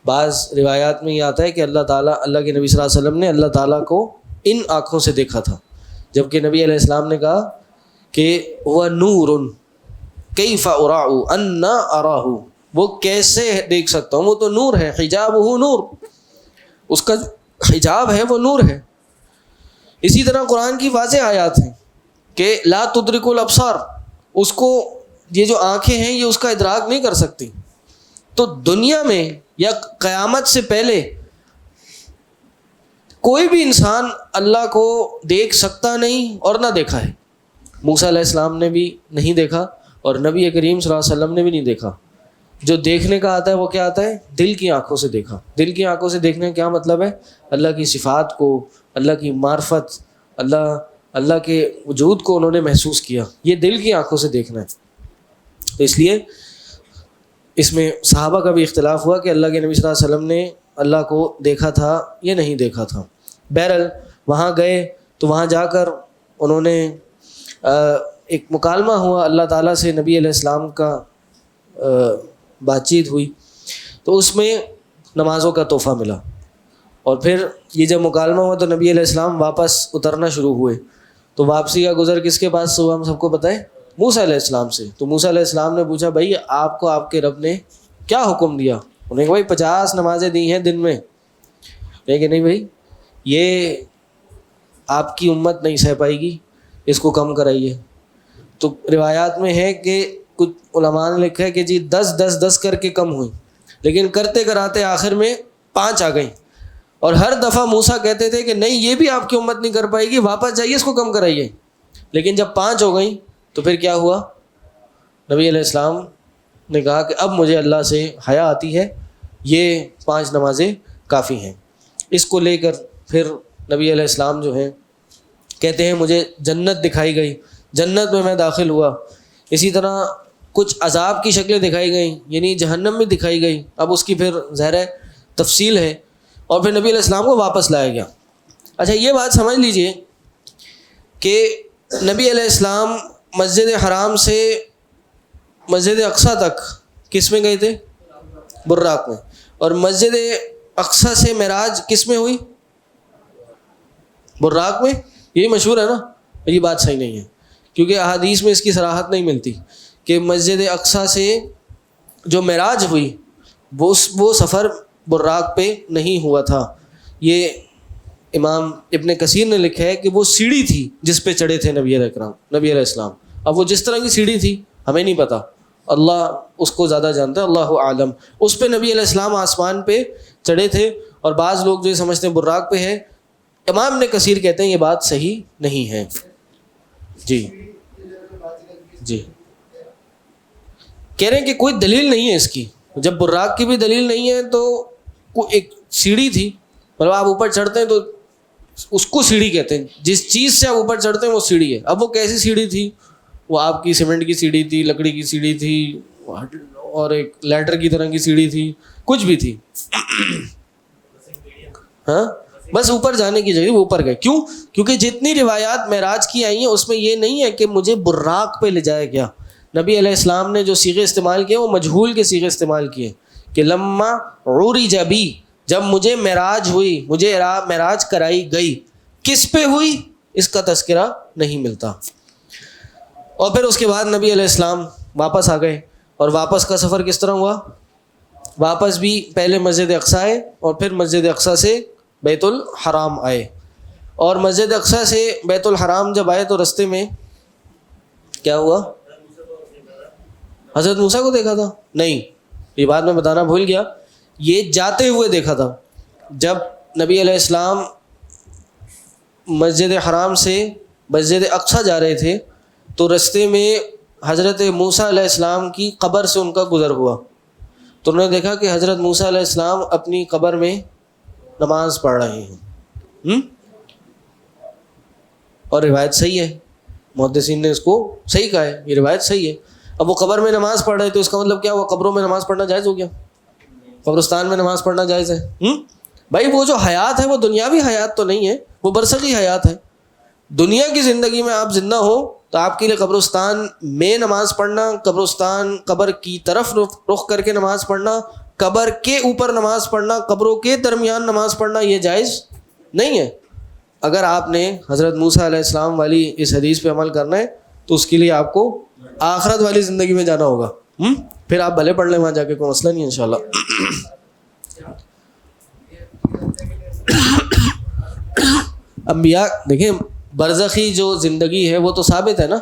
بعض روایات میں یہ آتا ہے کہ اللہ کے نبی صلی اللہ علیہ وسلم نے اللہ تعالیٰ کو ان آنکھوں سے دیکھا تھا، جبکہ نبی علیہ السلام نے کہا کہ وہ نور کیف اراء انا اراہ، وہ کیسے دیکھ سکتا ہوں، وہ تو نور ہے، حجابہ نور، اس کا حجاب ہے وہ نور ہے۔ اسی طرح قرآن کی واضح آیات ہیں کہ لا تدرک الابصار، اس کو یہ جو آنکھیں ہیں یہ اس کا ادراک نہیں کر سکتی۔ تو دنیا میں یا قیامت سے پہلے کوئی بھی انسان اللہ کو دیکھ سکتا نہیں اور نہ دیکھا ہے۔ موسیٰ علیہ السلام نے بھی نہیں دیکھا، اور نبی کریم صلی اللہ علیہ وسلم نے بھی نہیں دیکھا۔ جو دیکھنے کا آتا ہے وہ کیا آتا ہے؟ دل کی آنکھوں سے دیکھا۔ دل کی آنکھوں سے دیکھنے کا کیا مطلب ہے؟ اللہ کی صفات کو، اللہ کی معرفت، اللہ کے وجود کو انہوں نے محسوس کیا، یہ دل کی آنکھوں سے دیکھنا ہے۔ تو اس لیے اس میں صحابہ کا بھی اختلاف ہوا کہ اللہ کے نبی صلی اللہ علیہ وسلم نے اللہ کو دیکھا تھا یا نہیں دیکھا تھا۔ بہرحال وہاں گئے تو وہاں جا کر انہوں نے ایک مکالمہ ہوا اللہ تعالیٰ سے، نبی علیہ السلام کا بات چیت ہوئی، تو اس میں نمازوں کا تحفہ ملا، اور پھر یہ جب مکالمہ ہوا تو نبی علیہ السلام واپس اترنا شروع ہوئے، تو واپسی کا گزر کس کے پاس ہوا ہم سب کو پتہ ہے؟ موسیٰ علیہ السلام سے۔ تو موسیٰ علیہ السلام نے پوچھا بھائی آپ کو آپ کے رب نے کیا حکم دیا؟ انہوں نے کہا بھائی 50 نمازیں دی ہیں دن میں۔ کہ نہیں بھائی یہ آپ کی امت نہیں سہ پائے گی، اس کو کم کرائیے۔ تو روایات میں ہے کہ کچھ علماء نے لکھا ہے کہ جی 10 کر کے کم ہوئی، لیکن کرتے کراتے آخر میں 5 آ گئیں، اور ہر دفعہ موسیٰ کہتے تھے کہ نہیں یہ بھی آپ کی امت نہیں کر پائے گی، واپس جائیے اس کو کم کرائیے۔ لیکن جب 5 ہو گئیں تو پھر کیا ہوا؟ نبی علیہ السلام نے کہا کہ اب مجھے اللہ سے حیا آتی ہے، یہ 5 نمازیں کافی ہیں۔ اس کو لے کر پھر نبی علیہ السلام جو ہیں کہتے ہیں مجھے جنت دکھائی گئی، جنت میں داخل ہوا، اسی طرح کچھ عذاب کی شکلیں دکھائی گئیں، یعنی جہنم میں دکھائی گئی، اب اس کی پھر ظاہر ہے تفصیل ہے، اور پھر نبی علیہ السلام کو واپس لایا گیا۔ اچھا یہ بات سمجھ لیجئے کہ نبی علیہ السلام مسجد حرام سے مسجد اقصیٰ تک کس میں گئے تھے؟ براق میں، اور مسجد اقصیٰ سے معراج کس میں ہوئی؟ براق میں۔ یہی مشہور ہے نا، یہ بات صحیح نہیں ہے، کیونکہ احادیث میں اس کی صراحت نہیں ملتی کہ مسجد اقصیٰ سے جو معراج ہوئی وہ سفر براق پہ نہیں ہوا تھا. یہ امام ابن کثیر نے لکھا ہے کہ وہ سیڑھی تھی جس پہ چڑھے تھے نبی علیہ السلام. اب وہ جس طرح کی سیڑھی تھی ہمیں نہیں پتہ, اللہ اس کو زیادہ جانتا ہے, اللہ عالم. اس پہ نبی علیہ السلام آسمان پہ چڑھے تھے. اور بعض لوگ جو سمجھتے ہیں براق پہ ہے, امام ابن کثیر کہتے ہیں یہ بات صحیح نہیں ہے. جی جی کہہ رہے ہیں کہ کوئی دلیل نہیں ہے اس کی. جب براق کی بھی دلیل نہیں ہے تو ایک سیڑھی تھی, مطلب آپ اوپر چڑھتے ہیں تو اس کو سیڑھی کہتے ہیں. جس چیز سے آپ اوپر چڑھتے ہیں وہ سیڑھی ہے. اب وہ کیسی سیڑھی تھی؟ وہ آپ کی سیمنٹ کی سیڑھی تھی, لکڑی کی سیڑھی تھی, اور ایک لیڈر کی طرح کی سیڑھی تھی, کچھ بھی تھی. ہاں بس اوپر جانے کی جگہ وہ اوپر گئے. کیوں؟ کیونکہ جتنی روایات معراج کی آئی ہیں اس میں یہ نہیں ہے کہ مجھے براق پہ لے جایا گیا. نبی علیہ السلام نے جو صیغے استعمال کیے وہ مجہول کے صیغے استعمال کیے کہ لما عرج بی, جب مجھے معراج ہوئی, مجھے معراج کرائی گئی. کس پہ ہوئی اس کا تذکرہ نہیں ملتا. اور پھر اس کے بعد نبی علیہ السلام واپس آ گئے. اور واپس کا سفر کس طرح ہوا؟ واپس بھی پہلے مسجد اقصیٰ آئے اور پھر مسجد اقصیٰ سے بیت الحرام آئے. اور مسجد اقصیٰ سے بیت الحرام جب آئے تو رستے میں کیا ہوا؟ حضرت موسیٰ کو دیکھا تھا؟ نہیں, یہ بات میں بتانا بھول گیا. یہ جاتے ہوئے دیکھا تھا. جب نبی علیہ السلام مسجد حرام سے مسجد اقصیٰ جا رہے تھے تو رستے میں حضرت موسیٰ علیہ السلام کی قبر سے ان کا گزر ہوا. تو انہوں نے دیکھا کہ حضرت موسیٰ علیہ السلام اپنی قبر میں نماز پڑھ رہے ہیں. اور روایت صحیح ہے, محدثین نے اس کو صحیح کہا ہے, یہ روایت صحیح ہے. اب وہ قبر میں نماز پڑھ رہے تو اس کا مطلب کیا ہوا؟ قبروں میں نماز پڑھنا جائز ہو گیا؟ قبرستان میں نماز پڑھنا جائز ہے؟ بھائی وہ جو حیات ہے وہ دنیاوی حیات تو نہیں ہے, وہ برزخی حیات ہے. دنیا کی زندگی میں آپ زندہ ہو تو آپ کے لیے قبرستان میں نماز پڑھنا, قبر کی طرف رخ کر کے نماز پڑھنا, قبر کے اوپر نماز پڑھنا, قبروں کے درمیان نماز پڑھنا, یہ جائز نہیں ہے. اگر آپ نے حضرت موسیٰ علیہ السلام والی اس حدیث پہ عمل کرنا ہے تو اس کے لیے آپ کو آخرت والی زندگی میں جانا ہوگا. پھر آپ بھلے پڑھ لیں وہاں جا کے, کوئی مسئلہ نہیں ہے انشاءاللہ. انبیاء دیکھیں برزخی جو زندگی ہے وہ تو ثابت ہے نا,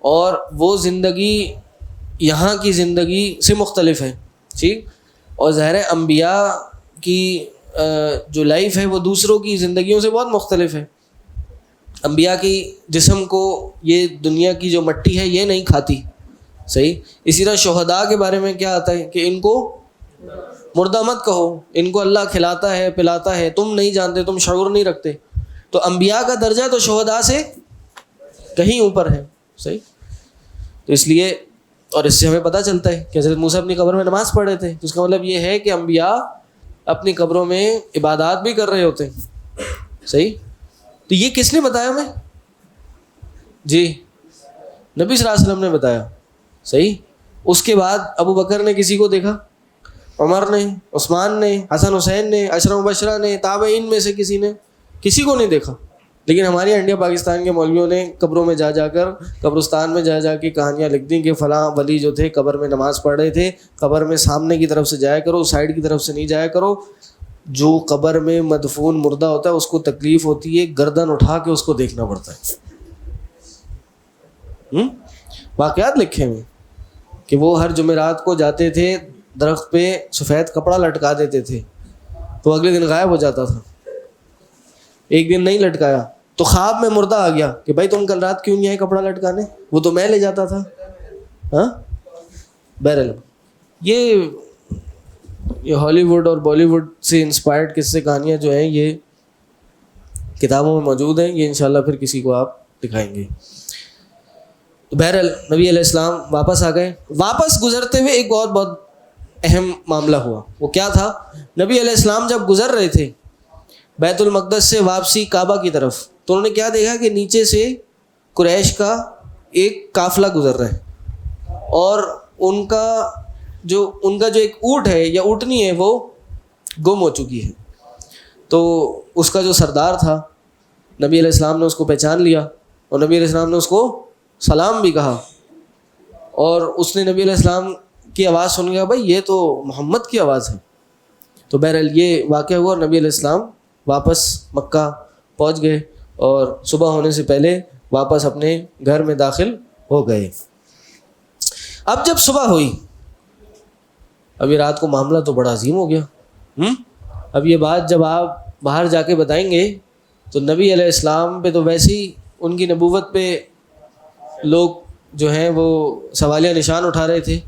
اور وہ زندگی یہاں کی زندگی سے مختلف ہے. ٹھیک, اور ظاہر ہے انبیاء کی جو لائف ہے وہ دوسروں کی زندگیوں سے بہت مختلف ہے. انبیاء کی جسم کو یہ دنیا کی جو مٹی ہے یہ نہیں کھاتی, صحیح. اسی طرح شہداء کے بارے میں کیا آتا ہے کہ ان کو مردہ مت کہو, ان کو اللہ کھلاتا ہے پلاتا ہے, تم نہیں جانتے, تم شعور نہیں رکھتے. تو انبیاء کا درجہ تو شہداء سے کہیں اوپر ہے, صحیح. تو اس لیے, اور اس سے ہمیں پتہ چلتا ہے کہ حضرت موسیٰ اپنی قبر میں نماز پڑھ رہے تھے, تو اس کا مطلب یہ ہے کہ انبیاء اپنی قبروں میں عبادات بھی کر رہے ہوتے ہیں, صحیح. تو یہ کس نے بتایا ہمیں؟ جی نبی صلی اللہ علیہ وسلم نے بتایا, صحیح. اس کے بعد ابو بکر نے کسی کو دیکھا؟ عمر نے, عثمان نے, حسن حسین نے, عشرہ مبشرہ نے, تابعین میں سے کسی کو نہیں دیکھا. لیکن ہماری انڈیا پاکستان کے مولویوں نے قبروں میں جا کر, قبرستان میں جا کے کہانیاں لکھ دیں کہ فلاں ولی جو تھے قبر میں نماز پڑھ رہے تھے, قبر میں سامنے کی طرف سے جایا کرو, سائڈ کی طرف سے نہیں جایا کرو. جو قبر میں مدفون مردہ ہوتا ہے اس کو تکلیف ہوتی ہے, گردن اٹھا کے اس کو دیکھنا پڑتا ہے. واقعات لکھے ہوئے کہ وہ ہر جمعرات کو جاتے تھے, درخت پہ سفید کپڑا لٹکا دیتے تھے, تو اگلے دن غائب ہو جاتا تھا. ایک دن نہیں لٹکایا تو خواب میں مردہ آ گیا کہ بھائی تم کل رات کیوں نہیں آئے کپڑا لٹکانے, وہ تو میں لے جاتا تھا. ہاں بہرحال یہ ہالی ووڈ اور بالی ووڈ سے انسپائرڈ قصے کہانیاں جو ہیں یہ کتابوں میں موجود ہیں, یہ انشاءاللہ پھر کسی کو آپ دکھائیں گے. تو بہرحال نبی علیہ السلام واپس آ گئے. واپس گزرتے ہوئے ایک اور بہت اہم معاملہ ہوا. وہ کیا تھا؟ نبی علیہ السلام جب گزر رہے تھے بیت المقدس سے واپسی کعبہ کی طرف, تو انہوں نے کیا دیکھا کہ نیچے سے قریش کا ایک قافلہ گزر رہا ہے, اور ان کا جو ایک اونٹ ہے یا اونٹنی ہے وہ گم ہو چکی ہے. تو اس کا جو سردار تھا, نبی علیہ السلام نے اس کو پہچان لیا, اور نبی علیہ السلام نے اس کو سلام بھی کہا, اور اس نے نبی علیہ السلام کی آواز سن گیا, بھائی یہ تو محمد کی آواز ہے. تو بہرحال یہ واقعہ ہوا اور نبی علیہ السلام واپس مکہ پہنچ گئے اور صبح ہونے سے پہلے واپس اپنے گھر میں داخل ہو گئے. اب جب صبح ہوئی، اب یہ رات کو معاملہ تو بڑا عظیم ہو گیا. اب یہ بات جب آپ باہر جا کے بتائیں گے تو نبی علیہ السلام پہ تو ویسے ہی ان کی نبوت پہ لوگ جو ہیں وہ سوالیہ نشان اٹھا رہے تھے.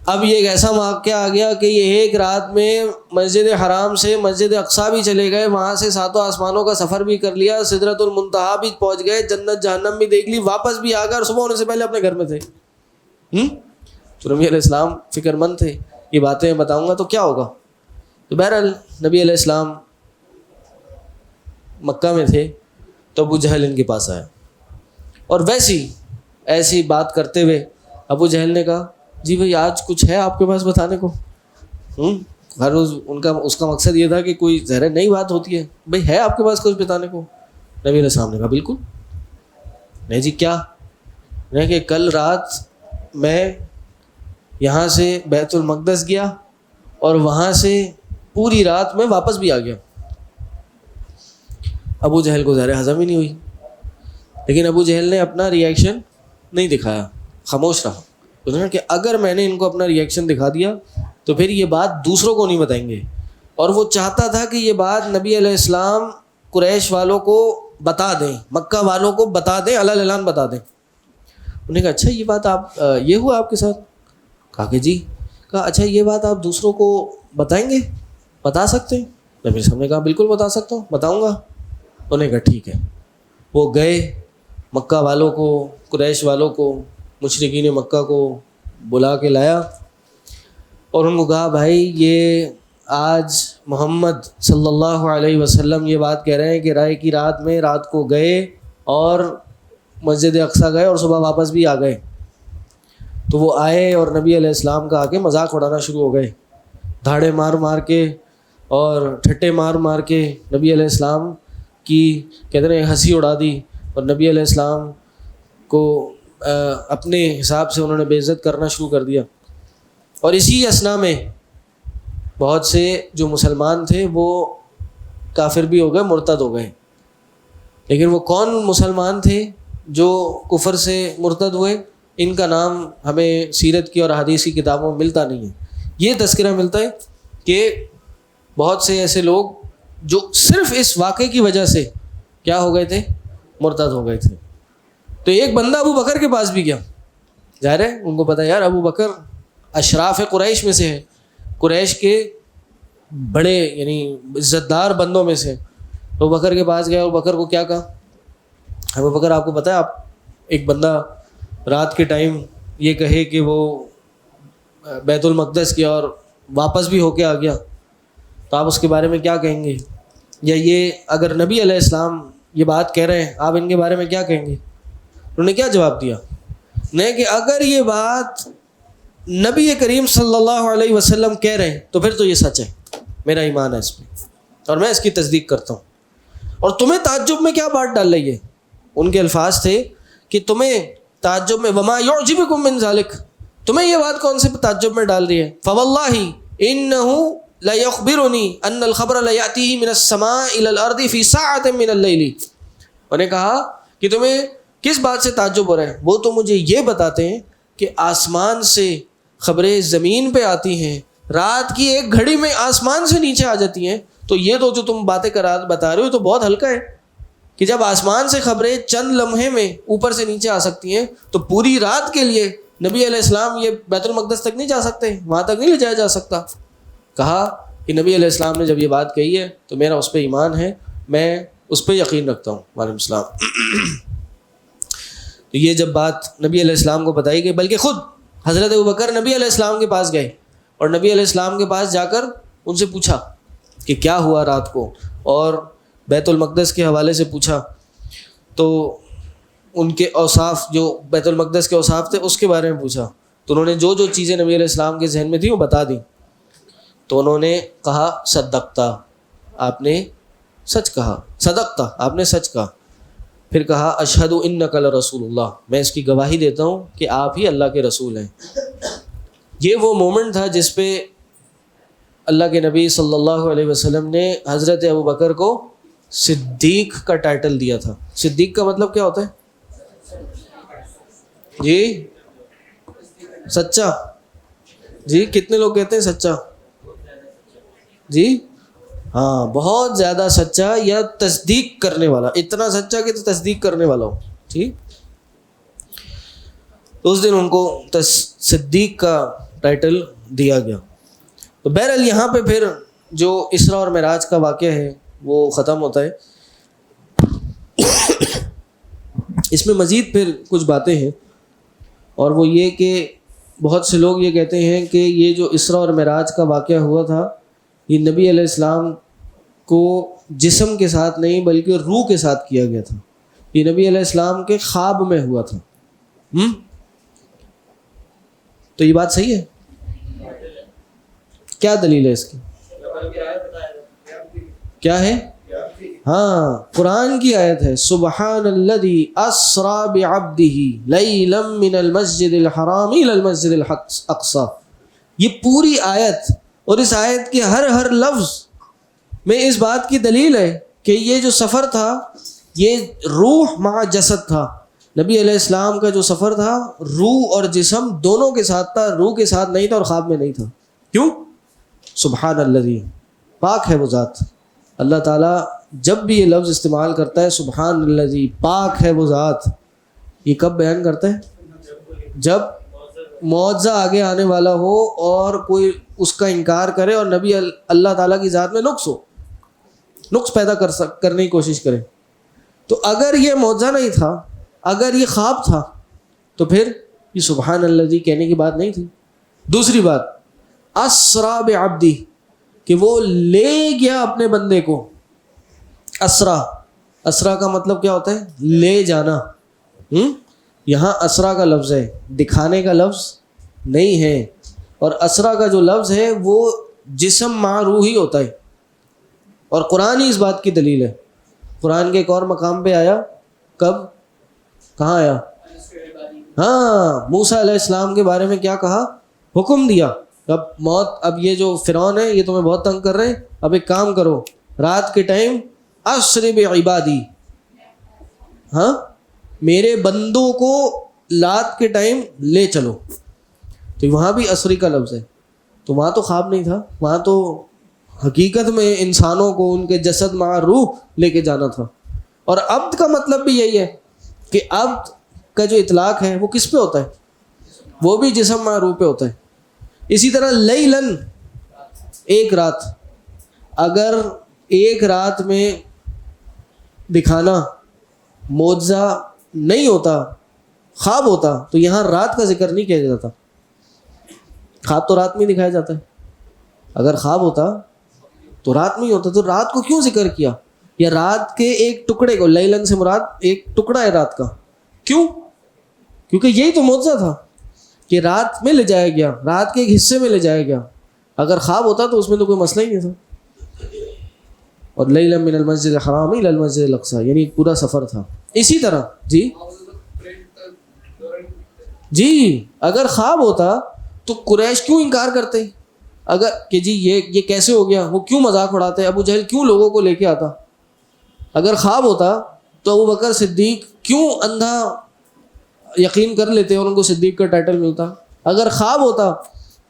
اب یہ ایک ایسا واقعہ آ گیا کہ یہ ایک رات میں مسجد حرام سے مسجد اقصیٰ بھی چلے گئے، وہاں سے 7 آسمانوں کا سفر بھی کر لیا، سدرۃ المنتہا بھی پہنچ گئے، جنت جہنم بھی دیکھ لی، واپس بھی آ گئے اور صبح ہونے سے پہلے اپنے گھر میں تھے. تو نبی علیہ السلام فکر مند تھے، یہ باتیں بتاؤں گا تو کیا ہوگا. تو بہرحال نبی علیہ السلام مکہ میں تھے تو ابو جہل ان کے پاس آیا اور ایسی بات کرتے ہوئے ابو جہل نے کہا جی بھائی آج کچھ ہے آپ کے پاس بتانے کو. ہر روز اس کا مقصد یہ تھا کہ کوئی ظاہر نئی بات ہوتی ہے، بھائی ہے آپ کے پاس کچھ بتانے کو. نبی علیہ السلام نے کہا بالکل. نہیں جی کیا؟ نہیں کہ کل رات میں یہاں سے بیت المقدس گیا اور وہاں سے پوری رات میں واپس بھی آ گیا. ابو جہل کو ظاہر ہضم ہی نہیں ہوئی، لیکن ابو جہل نے اپنا ری ایکشن نہیں دکھایا، خاموش رہا. اس نے کہ اگر میں نے ان کو اپنا ری ایکشن دکھا دیا تو پھر یہ بات دوسروں کو نہیں بتائیں گے. اور وہ چاہتا تھا کہ یہ بات نبی علیہ السلام قریش والوں کو بتا دیں، مکہ والوں کو بتا دیں، علل اعلان بتا دیں. انہوں نے کہا اچھا یہ بات آپ یہ ہوا آپ کے ساتھ؟ کہا کہ جی. کہا اچھا یہ بات آپ دوسروں کو بتائیں گے، بتا سکتے ہیں؟ نبی صاحب نے کہا بالکل بتا سکتا ہوں، بتاؤں گا. انہوں نے کہا ٹھیک ہے. وہ گئے مکہ والوں کو، قریش والوں کو، مشرکین مکہ کو بلا کے لایا اور ان کو کہا بھائی یہ آج محمد صلی اللہ علیہ وسلم یہ بات کہہ رہے ہیں کہ رائے کی رات میں رات کو گئے اور مسجد اقصیٰ گئے اور صبح واپس بھی آ گئے. تو وہ آئے اور نبی علیہ السلام کا آ کے مذاق اڑانا شروع ہو گئے، دھاڑے مار مار کے اور ٹھٹے مار مار کے نبی علیہ السلام کی کہتے ہیں ہنسی اڑا دی اور نبی علیہ السلام کو اپنے حساب سے انہوں نے بے عزت کرنا شروع کر دیا. اور اسی اثنا میں بہت سے جو مسلمان تھے وہ کافر بھی ہو گئے، مرتد ہو گئے. لیکن وہ کون مسلمان تھے جو کفر سے مرتد ہوئے؟ ان کا نام ہمیں سیرت کی اور حدیث کی کتابوں میں ملتا نہیں ہے. یہ تذکرہ ملتا ہے کہ بہت سے ایسے لوگ جو صرف اس واقعے کی وجہ سے کیا ہو گئے تھے؟ مرتد ہو گئے تھے. تو ایک بندہ ابو بکر کے پاس بھی گیا، ظاہر ہے ان کو پتہ یار ابو بکر اشراف قریش میں سے ہے، قریش کے بڑے یعنی عزت دار بندوں میں سے. ابو بکر کے پاس گیا. ابو بکر کو کیا کہا؟ ابو بکر آپ کو پتہ ہے آپ ایک بندہ رات کے ٹائم یہ کہے کہ وہ بیت المقدس گیا اور واپس بھی ہو کے آ گیا تو آپ اس کے بارے میں کیا کہیں گے؟ یا یہ اگر نبی علیہ السلام یہ بات کہہ رہے ہیں آپ ان کے بارے میں کیا کہیں گے؟ انہوں نے کیا جواب دیا؟ نہیں کہ اگر یہ بات نبی کریم صلی اللہ علیہ وسلم کہہ رہے ہیں تو پھر تو یہ سچ ہے، میرا ایمان ہے اس پہ اور میں اس کی تصدیق کرتا ہوں. اور تمہیں تعجب میں کیا بات ڈال رہی ہے؟ ان کے الفاظ تھے کہ تمہیں تعجب میں وما یعجبکم من ذلک، تمہیں یہ بات کون سے تعجب میں ڈال رہی ہے؟ فواللہ انہ لیخبرنی ان الخبر لیاتیہ من السماء الی الارض فی ساعۃ من اللیل. انہوں نے کہا کہ تمہیں کس بات سے تعجب ہو رہا ہے؟ وہ تو مجھے یہ بتاتے ہیں کہ آسمان سے خبریں زمین پہ آتی ہیں، رات کی ایک گھڑی میں آسمان سے نیچے آ جاتی ہیں. تو یہ تو جو تم باتیں بتا رہے ہو تو بہت ہلکا ہے کہ جب آسمان سے خبریں چند لمحے میں اوپر سے نیچے آ سکتی ہیں تو پوری رات کے لیے نبی علیہ السلام یہ بیت المقدس تک نہیں جا سکتے، وہاں تک نہیں لے جایا جا سکتا. کہا کہ نبی علیہ السلام نے جب یہ بات کہی ہے تو میرا اس پہ ایمان ہے، میں اس پہ یقین رکھتا ہوں. وعلیکم السلام. تو یہ جب بات نبی علیہ السلام کو بتائی گئی، بلکہ خود حضرت ابوبکر نبی علیہ السلام کے پاس گئے اور نبی علیہ السلام کے پاس جا کر ان سے پوچھا کہ کیا ہوا رات کو، اور بیت المقدس کے حوالے سے پوچھا. تو ان کے اوصاف جو بیت المقدس کے اوصاف تھے اس کے بارے میں پوچھا. تو انہوں نے جو جو چیزیں نبی علیہ السلام کے ذہن میں تھیں وہ بتا دیں. تو انہوں نے کہا صدقتا، آپ نے سچ کہا، صدقتا آپ نے سچ کہا. پھر کہا اشہد انک لرسول اللہ، میں اس کی گواہی دیتا ہوں کہ آپ ہی اللہ کے رسول ہیں. یہ وہ مومنٹ تھا جس پہ اللہ کے نبی صلی اللہ علیہ وسلم نے حضرت ابو بکر کو صدیق کا ٹائٹل دیا تھا. صدیق کا مطلب کیا ہوتا ہے جی؟ سچا. جی کتنے لوگ کہتے ہیں سچا؟ جی ہاں، بہت زیادہ سچا یا تصدیق کرنے والا، اتنا سچا کہ تصدیق کرنے والا ہو. ٹھیک، تو اس دن ان کو صدیق کا ٹائٹل دیا گیا. تو بہرحال یہاں پہ پھر جو اسراء اور معراج کا واقعہ ہے وہ ختم ہوتا ہے. اس میں مزید پھر کچھ باتیں ہیں، اور وہ یہ کہ بہت سے لوگ یہ کہتے ہیں کہ یہ جو اسراء اور معراج کا واقعہ ہوا تھا یہ نبی علیہ السلام کو جسم کے ساتھ نہیں بلکہ روح کے ساتھ کیا گیا تھا. یہ نبی علیہ السلام کے خواب میں ہوا تھا. تو یہ بات صحیح ہے؟ کیا دلیل ہے اس کی؟ کیا ہے؟ ہاں، قرآن کی آیت ہے، سبحان الذی اسری بعبدہ لیلا من المسجد الحرام الی المسجد الاقصی. یہ پوری آیت اور اس آیت کے ہر لفظ میں اس بات کی دلیل ہے کہ یہ جو سفر تھا یہ روح مع جسد تھا. نبی علیہ السلام کا جو سفر تھا روح اور جسم دونوں کے ساتھ تھا، روح کے ساتھ نہیں تھا اور خواب میں نہیں تھا. کیوں؟ سبحان الذی، پاک ہے وہ ذات. اللہ تعالیٰ جب بھی یہ لفظ استعمال کرتا ہے سبحان الذی، پاک ہے وہ ذات، یہ کب بیان کرتا ہے؟ جب معجزہ آگے آنے والا ہو اور کوئی اس کا انکار کرے اور نبی اللہ تعالیٰ کی ذات میں نقص پیدا کرنے کی کوشش کرے. تو اگر یہ معجزہ نہیں تھا، اگر یہ خواب تھا، تو پھر یہ سبحان الذی کہنے کی بات نہیں تھی. دوسری بات، اسرا بعبدی، کہ وہ لے گیا اپنے بندے کو. اسرا کا مطلب کیا ہوتا ہے؟ لے جانا. یہاں اسرا کا لفظ ہے، دکھانے کا لفظ نہیں ہے. اور اسرا کا جو لفظ ہے وہ جسم مع روح ہی ہوتا ہے، اور قرآن ہی اس بات کی دلیل ہے. قرآن کے ایک اور مقام پہ آیا، کب کہاں آیا؟ ہاں، موسیٰ علیہ السلام کے بارے میں کیا کہا؟ حکم دیا اب یہ جو فرعون ہے یہ تمہیں بہت تنگ کر رہے ہیں، اب ایک کام کرو، رات کے ٹائم اسر بعبادی، ہاں میرے بندوں کو رات کے ٹائم لے چلو. تو وہاں بھی اسری کا لفظ ہے. تو وہاں تو خواب نہیں تھا، وہاں تو حقیقت میں انسانوں کو ان کے جسد مع روح لے کے جانا تھا. اور عبد کا مطلب بھی یہی ہے کہ عبد کا جو اطلاق ہے وہ کس پہ ہوتا ہے؟ وہ بھی جسم مع روح پہ ہوتا ہے. اسی طرح لیلن، ایک رات، اگر ایک رات میں دکھانا معجزہ نہیں ہوتا، خواب ہوتا، تو یہاں رات کا ذکر نہیں کیا جاتا. خواب تو رات میں دکھایا جاتا ہے. اگر خواب ہوتا تو رات میں ہی ہوتا، تو رات کو کیوں ذکر کیا؟ یا رات کے ایک ٹکڑے کو، لیلن سے مراد ایک ٹکڑا ہے رات کا. کیوں؟ کیونکہ یہی تو معجزہ تھا کہ رات میں لے جایا گیا، رات کے ایک حصے میں لے جایا گیا. اگر خواب ہوتا تو اس میں تو کوئی مسئلہ ہی نہیں تھا. اور لیلا من المسجد الحرام الی المسجد الاقصی، یعنی پورا سفر تھا. اسی طرح جی اگر خواب ہوتا تو قریش کیوں انکار کرتے؟ اگر کہ جی یہ کیسے ہو گیا، وہ کیوں مذاق اڑاتے؟ ابو جہل کیوں لوگوں کو لے کے آتا؟ اگر خواب ہوتا تو ابو بکر صدیق کیوں اندھا یقین کر لیتے اور ان کو صدیق کا ٹائٹل ملتا؟ اگر خواب ہوتا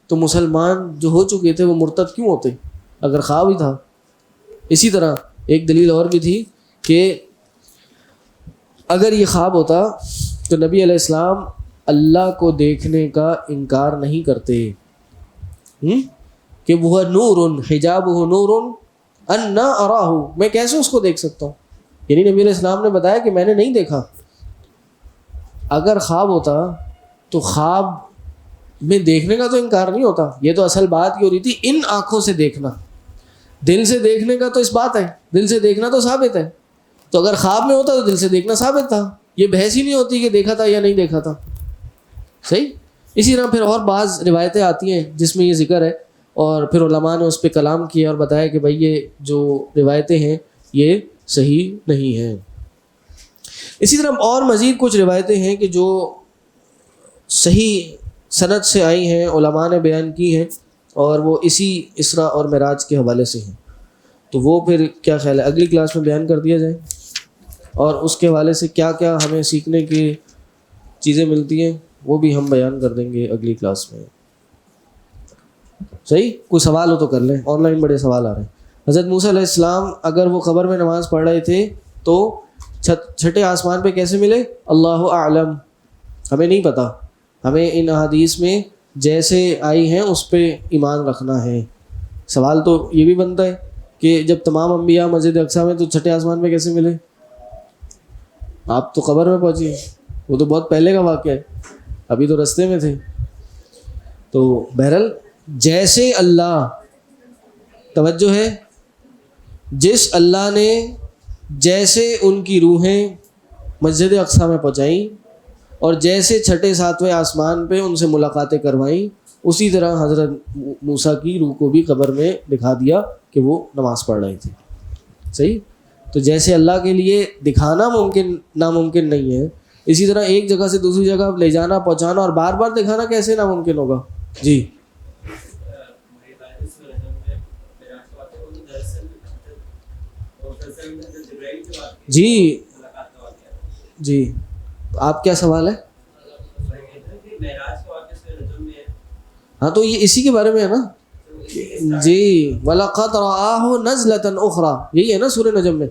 تو مسلمان جو ہو چکے تھے وہ مرتد کیوں ہوتے؟ اگر خواب ہی تھا. اسی طرح ایک دلیل اور بھی تھی کہ اگر یہ خواب ہوتا تو نبی علیہ السلام اللہ کو دیکھنے کا انکار نہیں کرتے کہ وہ نور حجابہ نور انا اراہ، میں کیسے اس کو دیکھ سکتا ہوں؟ یعنی نبی علیہ السلام نے بتایا کہ میں نے نہیں دیکھا. اگر خواب ہوتا تو خواب میں دیکھنے کا تو انکار نہیں ہوتا. یہ تو اصل بات یہ ہو رہی تھی ان آنکھوں سے دیکھنا، دل سے دیکھنے کا تو اس بات ہے، دل سے دیکھنا تو ثابت ہے. تو اگر خواب میں ہوتا تو دل سے دیکھنا ثابت تھا. یہ بحث ہی نہیں ہوتی کہ دیکھا تھا یا نہیں دیکھا تھا. صحیح. اسی طرح پھر اور بعض روایتیں آتی ہیں جس میں یہ ذکر ہے، اور پھر علماء نے اس پہ کلام کیا اور بتایا کہ بھائی یہ جو روایتیں ہیں یہ صحیح نہیں ہیں. اسی طرح اور مزید کچھ روایتیں ہیں کہ جو صحیح سند سے آئی ہیں، علماء نے بیان کی ہیں. اور وہ اسی اسراء اور معراج کے حوالے سے ہیں. تو وہ پھر کیا خیال ہے اگلی کلاس میں بیان کر دیا جائے, اور اس کے حوالے سے کیا کیا ہمیں سیکھنے کی چیزیں ملتی ہیں وہ بھی ہم بیان کر دیں گے اگلی کلاس میں. صحیح, کوئی سوال ہو تو کر لیں, آن لائن بڑے سوال آ رہے ہیں. حضرت موسیٰ علیہ السلام اگر وہ قبر میں نماز پڑھ رہے تھے تو چھٹے آسمان پہ کیسے ملے؟ اللہ اعلم, ہمیں نہیں پتہ. ہمیں ان احادیث میں جیسے آئی ہیں اس پہ ایمان رکھنا ہے. سوال تو یہ بھی بنتا ہے کہ جب تمام انبیاء مسجد اقصیٰ میں تو چھٹے آسمان پہ کیسے ملے؟ آپ تو قبر میں پہنچی, وہ تو بہت پہلے کا واقعہ ہے, ابھی تو رستے میں تھے. تو بہرحال جیسے اللہ, توجہ ہے, جس اللہ نے جیسے ان کی روحیں مسجد اقصیٰ میں پہنچائیں اور جیسے چھٹے ساتویں آسمان پہ ان سے ملاقاتیں کروائیں, اسی طرح حضرت موسیٰ کی روح کو بھی قبر میں دکھا دیا کہ وہ نماز پڑھ رہے تھے. صحیح. تو جیسے اللہ کے لیے دکھانا ممکن ناممکن نہیں ہے, اسی طرح ایک جگہ سے دوسری جگہ لے جانا پہنچانا اور بار بار دکھانا کیسے ناممکن ہوگا؟ جی جی جی, آپ کیا سوال ہے؟ ہاں تو یہ اسی کے بارے میں ہے نا. جی وَلَقَدْ رَآهُ نَزْلَةً أُخْرَى, یہی ہے نا سورہ نجم میں.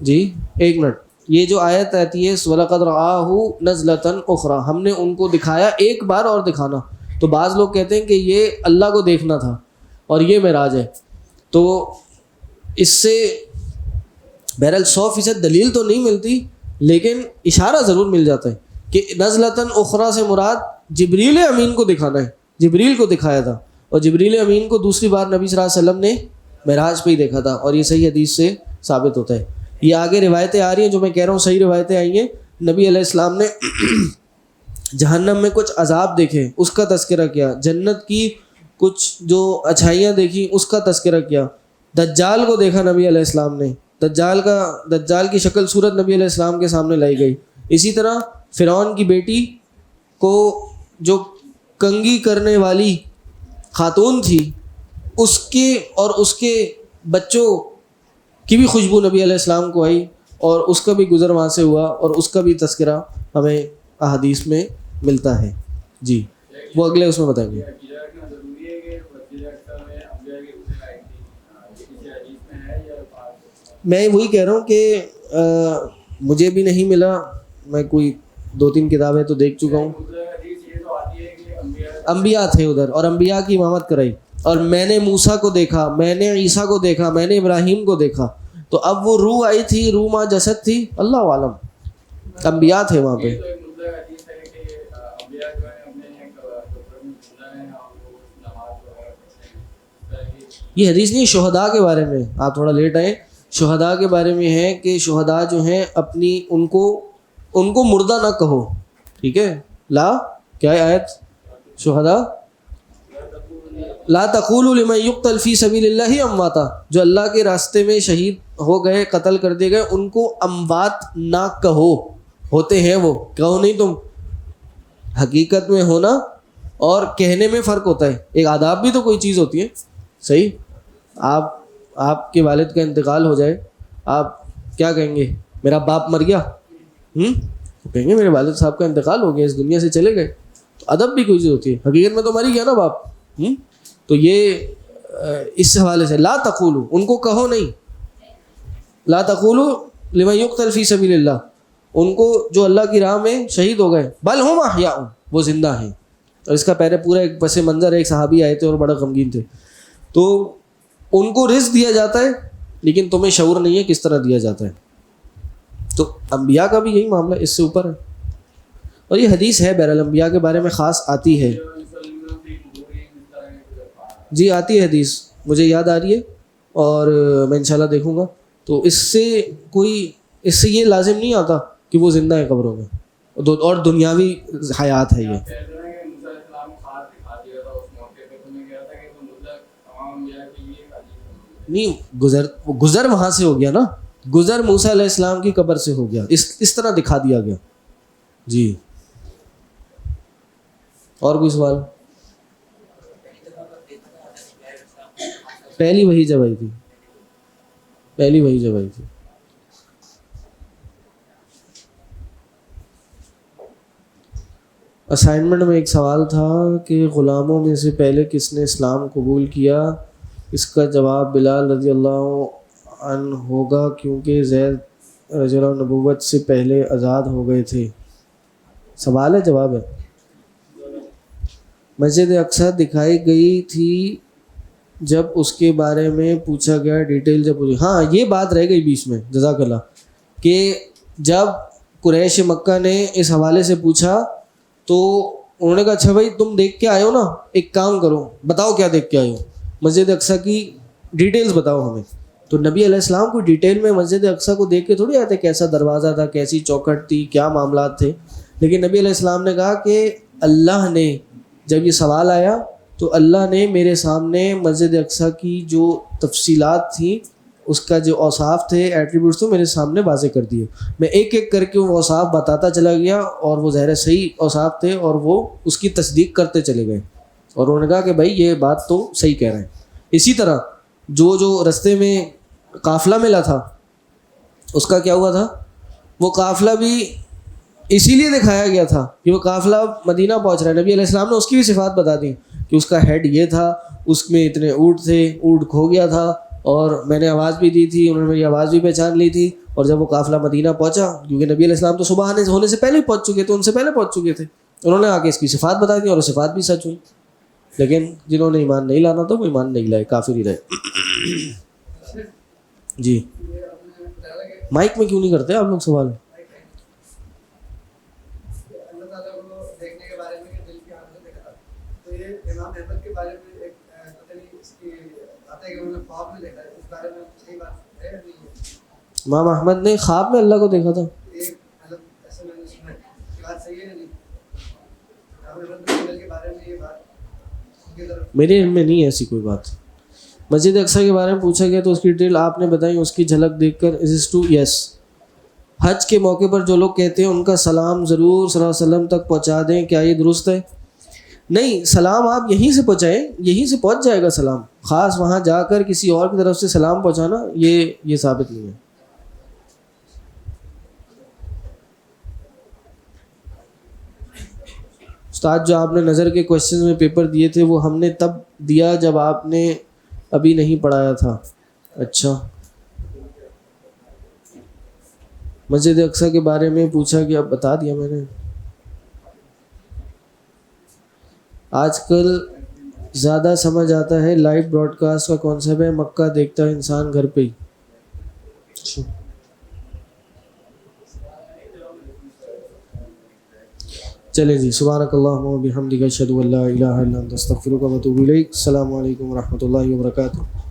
جی ایک منٹ, یہ جو آیت آتی ہے وَلَقَدْ رَآهُ نَزْلَةً أُخْرَى, ہم نے ان کو دکھایا ایک بار اور دکھانا. تو بعض لوگ کہتے ہیں کہ یہ اللہ کو دیکھنا تھا اور یہ معراج ہے. تو اس سے بہرحال 100% دلیل تو نہیں ملتی, لیکن اشارہ ضرور مل جاتا ہے کہ نزلۃ اخری سے مراد جبریل امین کو دکھانا ہے. جبریل کو دکھایا تھا, اور جبریل امین کو دوسری بار نبی صلی اللہ علیہ وسلم نے معراج پہ ہی دیکھا تھا, اور یہ صحیح حدیث سے ثابت ہوتا ہے. یہ آگے روایتیں آ رہی ہیں جو میں کہہ رہا ہوں, صحیح روایتیں آئی ہیں. نبی علیہ السلام نے جہنم میں کچھ عذاب دیکھے, اس کا تذکرہ کیا. جنت کی کچھ جو اچھائیاں دیکھی, اس کا تذکرہ کیا. دجال کو دیکھا نبی علیہ السلام نے, دجال کی شکل صورت نبی علیہ السلام کے سامنے لائی گئی. اسی طرح فرعون کی بیٹی کو جو کنگھی کرنے والی خاتون تھی, اس کے اور اس کے بچوں کی بھی خوشبو نبی علیہ السلام کو آئی, اور اس کا بھی گزر وہاں سے ہوا, اور اس کا بھی تذکرہ ہمیں احادیث میں ملتا ہے. جی وہ اگلے اس میں بتائیں گے. میں وہی کہہ رہا ہوں کہ مجھے بھی نہیں ملا, میں کوئی 2-3 کتابیں تو دیکھ چکا ہوں. انبیاء تھے ادھر اور انبیاء کی امامت کرائی, اور میں نے موسیٰ کو دیکھا, میں نے عیسیٰ کو دیکھا, میں نے ابراہیم کو دیکھا. تو اب وہ روح آئی تھی, روح ماں جسد تھی, اللہ عالم. انبیاء تھے وہاں پہ. یہ حدیث نہیں, شہداء کے بارے میں, آپ تھوڑا لیٹ آئے. شہداء کے بارے میں ہے کہ شہداء جو ہیں اپنی ان کو مردہ نہ کہو, ٹھیک ہے. لا کیا ہے آیت؟ شہداء لا تقولوا لمن يقتل في سبيل الله امواتا, جو اللہ کے راستے میں شہید ہو گئے, قتل کر دیے گئے, ان کو اموات نہ کہو. ہوتے ہیں وہ, کہو نہیں تم. حقیقت میں ہونا اور کہنے میں فرق ہوتا ہے. ایک آداب بھی تو کوئی چیز ہوتی ہے. صحیح. آپ کے والد کا انتقال ہو جائے, آپ کیا کہیں گے؟ میرا باپ مر گیا. کہیں گے میرے والد صاحب کا انتقال ہو گیا, اس دنیا سے چلے گئے. تو ادب بھی کوئی چیز ہوتی ہے. حقیقت میں تو مر ہی گیا نا باپ. تو یہ اس حوالے سے لا تقولوا, ان کو کہو نہیں. لا تقولوا لمن يقتل في سبيل اللہ, ان کو جو اللہ کی راہ میں شہید ہو گئے, بل هم احیاء, وہ زندہ ہیں. اور اس کا پہلے پورا ایک پس منظر, ایک صحابی آئے تھے اور بڑا غمگین تھے. تو ان کو رزق دیا جاتا ہے, لیکن تمہیں شعور نہیں ہے کس طرح دیا جاتا ہے. تو انبیاء کا بھی یہی معاملہ, اس سے اوپر ہے. اور یہ حدیث ہے بہرحال انبیاء کے بارے میں خاص آتی ہے. جی آتی ہے حدیث, مجھے یاد آ رہی ہے, اور میں انشاءاللہ دیکھوں گا. تو اس سے یہ لازم نہیں آتا کہ وہ زندہ ہیں قبروں میں, اور دنیاوی حیات ہے یہ. نہیں, گزر وہاں سے ہو گیا نا, گزر موسیٰ علیہ السلام کی قبر سے ہو گیا, اس طرح دکھا دیا گیا. جی اور کوئی سوال؟ پہلی وہی جب آئی تھی، پہلی وہی جب آئی تھی. اسائنمنٹ میں ایک سوال تھا کہ غلاموں میں سے پہلے کس نے اسلام قبول کیا؟ اس کا جواب بلال رضی اللہ عنہ ہوگا، کیونکہ زید رضی اللہ عنہ نبوت سے پہلے آزاد ہو گئے تھے. سوال ہے جواب ہے؟ مسجد اقصی دکھائی گئی تھی جب اس کے بارے میں پوچھا گیا، ڈیٹیل جب پوچھی. ہاں یہ بات رہ گئی بیچ میں، جزاک اللہ، کہ جب قریش مکہ نے اس حوالے سے پوچھا تو انہوں نے کہا اچھا بھائی تم دیکھ کے آئے ہو نا، ایک کام کرو بتاؤ کیا دیکھ کے آئے ہو، مسجد اقصی کی ڈیٹیلز بتاؤ ہمیں. تو نبی علیہ السلام کو ڈیٹیل میں مسجد اقصی کو دیکھ کے تھوڑی آتے کیسا دروازہ تھا، کیسی چوکھٹ تھی، کیا معاملات تھے. لیکن نبی علیہ السلام نے کہا کہ اللہ نے جب یہ سوال آیا تو اللہ نے میرے سامنے مسجد اقصی کی جو تفصیلات تھیں، اس کا جو اوصاف تھے، ایٹریبیوٹس تھے، میرے سامنے واضح کر دیے. میں ایک ایک کر کے وہ اوصاف بتاتا چلا گیا، اور وہ ظاہر صحیح اوصاف تھے، اور وہ اس کی تصدیق کرتے چلے گئے. اور انہوں نے کہا کہ بھائی یہ بات تو صحیح کہہ رہے ہیں. اسی طرح جو رستے میں قافلہ ملا تھا، اس کا کیا ہوا تھا؟ وہ قافلہ بھی اسی لیے دکھایا گیا تھا کہ وہ قافلہ مدینہ پہنچ رہا ہے. نبی علیہ السلام نے اس کی بھی صفات بتا دی کہ اس کا ہیڈ یہ تھا، اس میں اتنے اونٹ تھے، اونٹ کھو گیا تھا، اور میں نے آواز بھی دی تھی، انہوں نے میری آواز بھی پہچان لی تھی. اور جب وہ قافلہ مدینہ پہنچا، کیونکہ نبی علیہ السلام تو صبح ہونے سے پہلے پہنچ چکے تھے، ان سے پہلے پہنچ چکے تھے، انہوں نے آگے اس کی صفات بتا دی، اور وہ صفات بھی سچ ہوئی. لیکن جنہوں نے ایمان نہیں لانا تو وہ ایمان نہیں لائے، کافر ہی رہے. جی مائک میں کیوں نہیں کرتے آپ لوگ سوال؟ امام احمد نے خواب میں اللہ کو دیکھا تھا. میرے علم میں نہیں ہے ایسی کوئی بات. مسجد اقصی کے بارے میں پوچھا گیا تو اس کی ڈیٹیل آپ نے بتائی، اس کی جھلک دیکھ کر از ٹو یس. حج کے موقع پر جو لوگ کہتے ہیں ان کا سلام ضرور صلی اللہ علیہ وسلم تک پہنچا دیں، کیا یہ درست ہے؟ نہیں، سلام آپ یہیں سے پہنچائیں، یہیں سے پہنچ جائے گا سلام. خاص وہاں جا کر کسی اور کی طرف سے سلام پہنچانا یہ ثابت نہیں ہے. استاد جو آپ نے نظر کے کوشچنز میں پیپر دیے تھے وہ ہم نے تب دیا جب آپ نے ابھی نہیں پڑھایا تھا. اچھا. مسجد اقصی کے بارے میں پوچھا گیا، بتا دیا میں نے. آج کل زیادہ سمجھ آتا ہے لائیو براڈ کاسٹ کا کانسیپٹ ہے، مکہ دیکھتا ہے انسان گھر پہ ہی. چلیں جی، سبحانک اللہم و بحمدک اشہد ان لا الہ الا انت استغفرک و اتوب الیک. السلام علیکم و رحمۃ اللہ وبرکاتہ.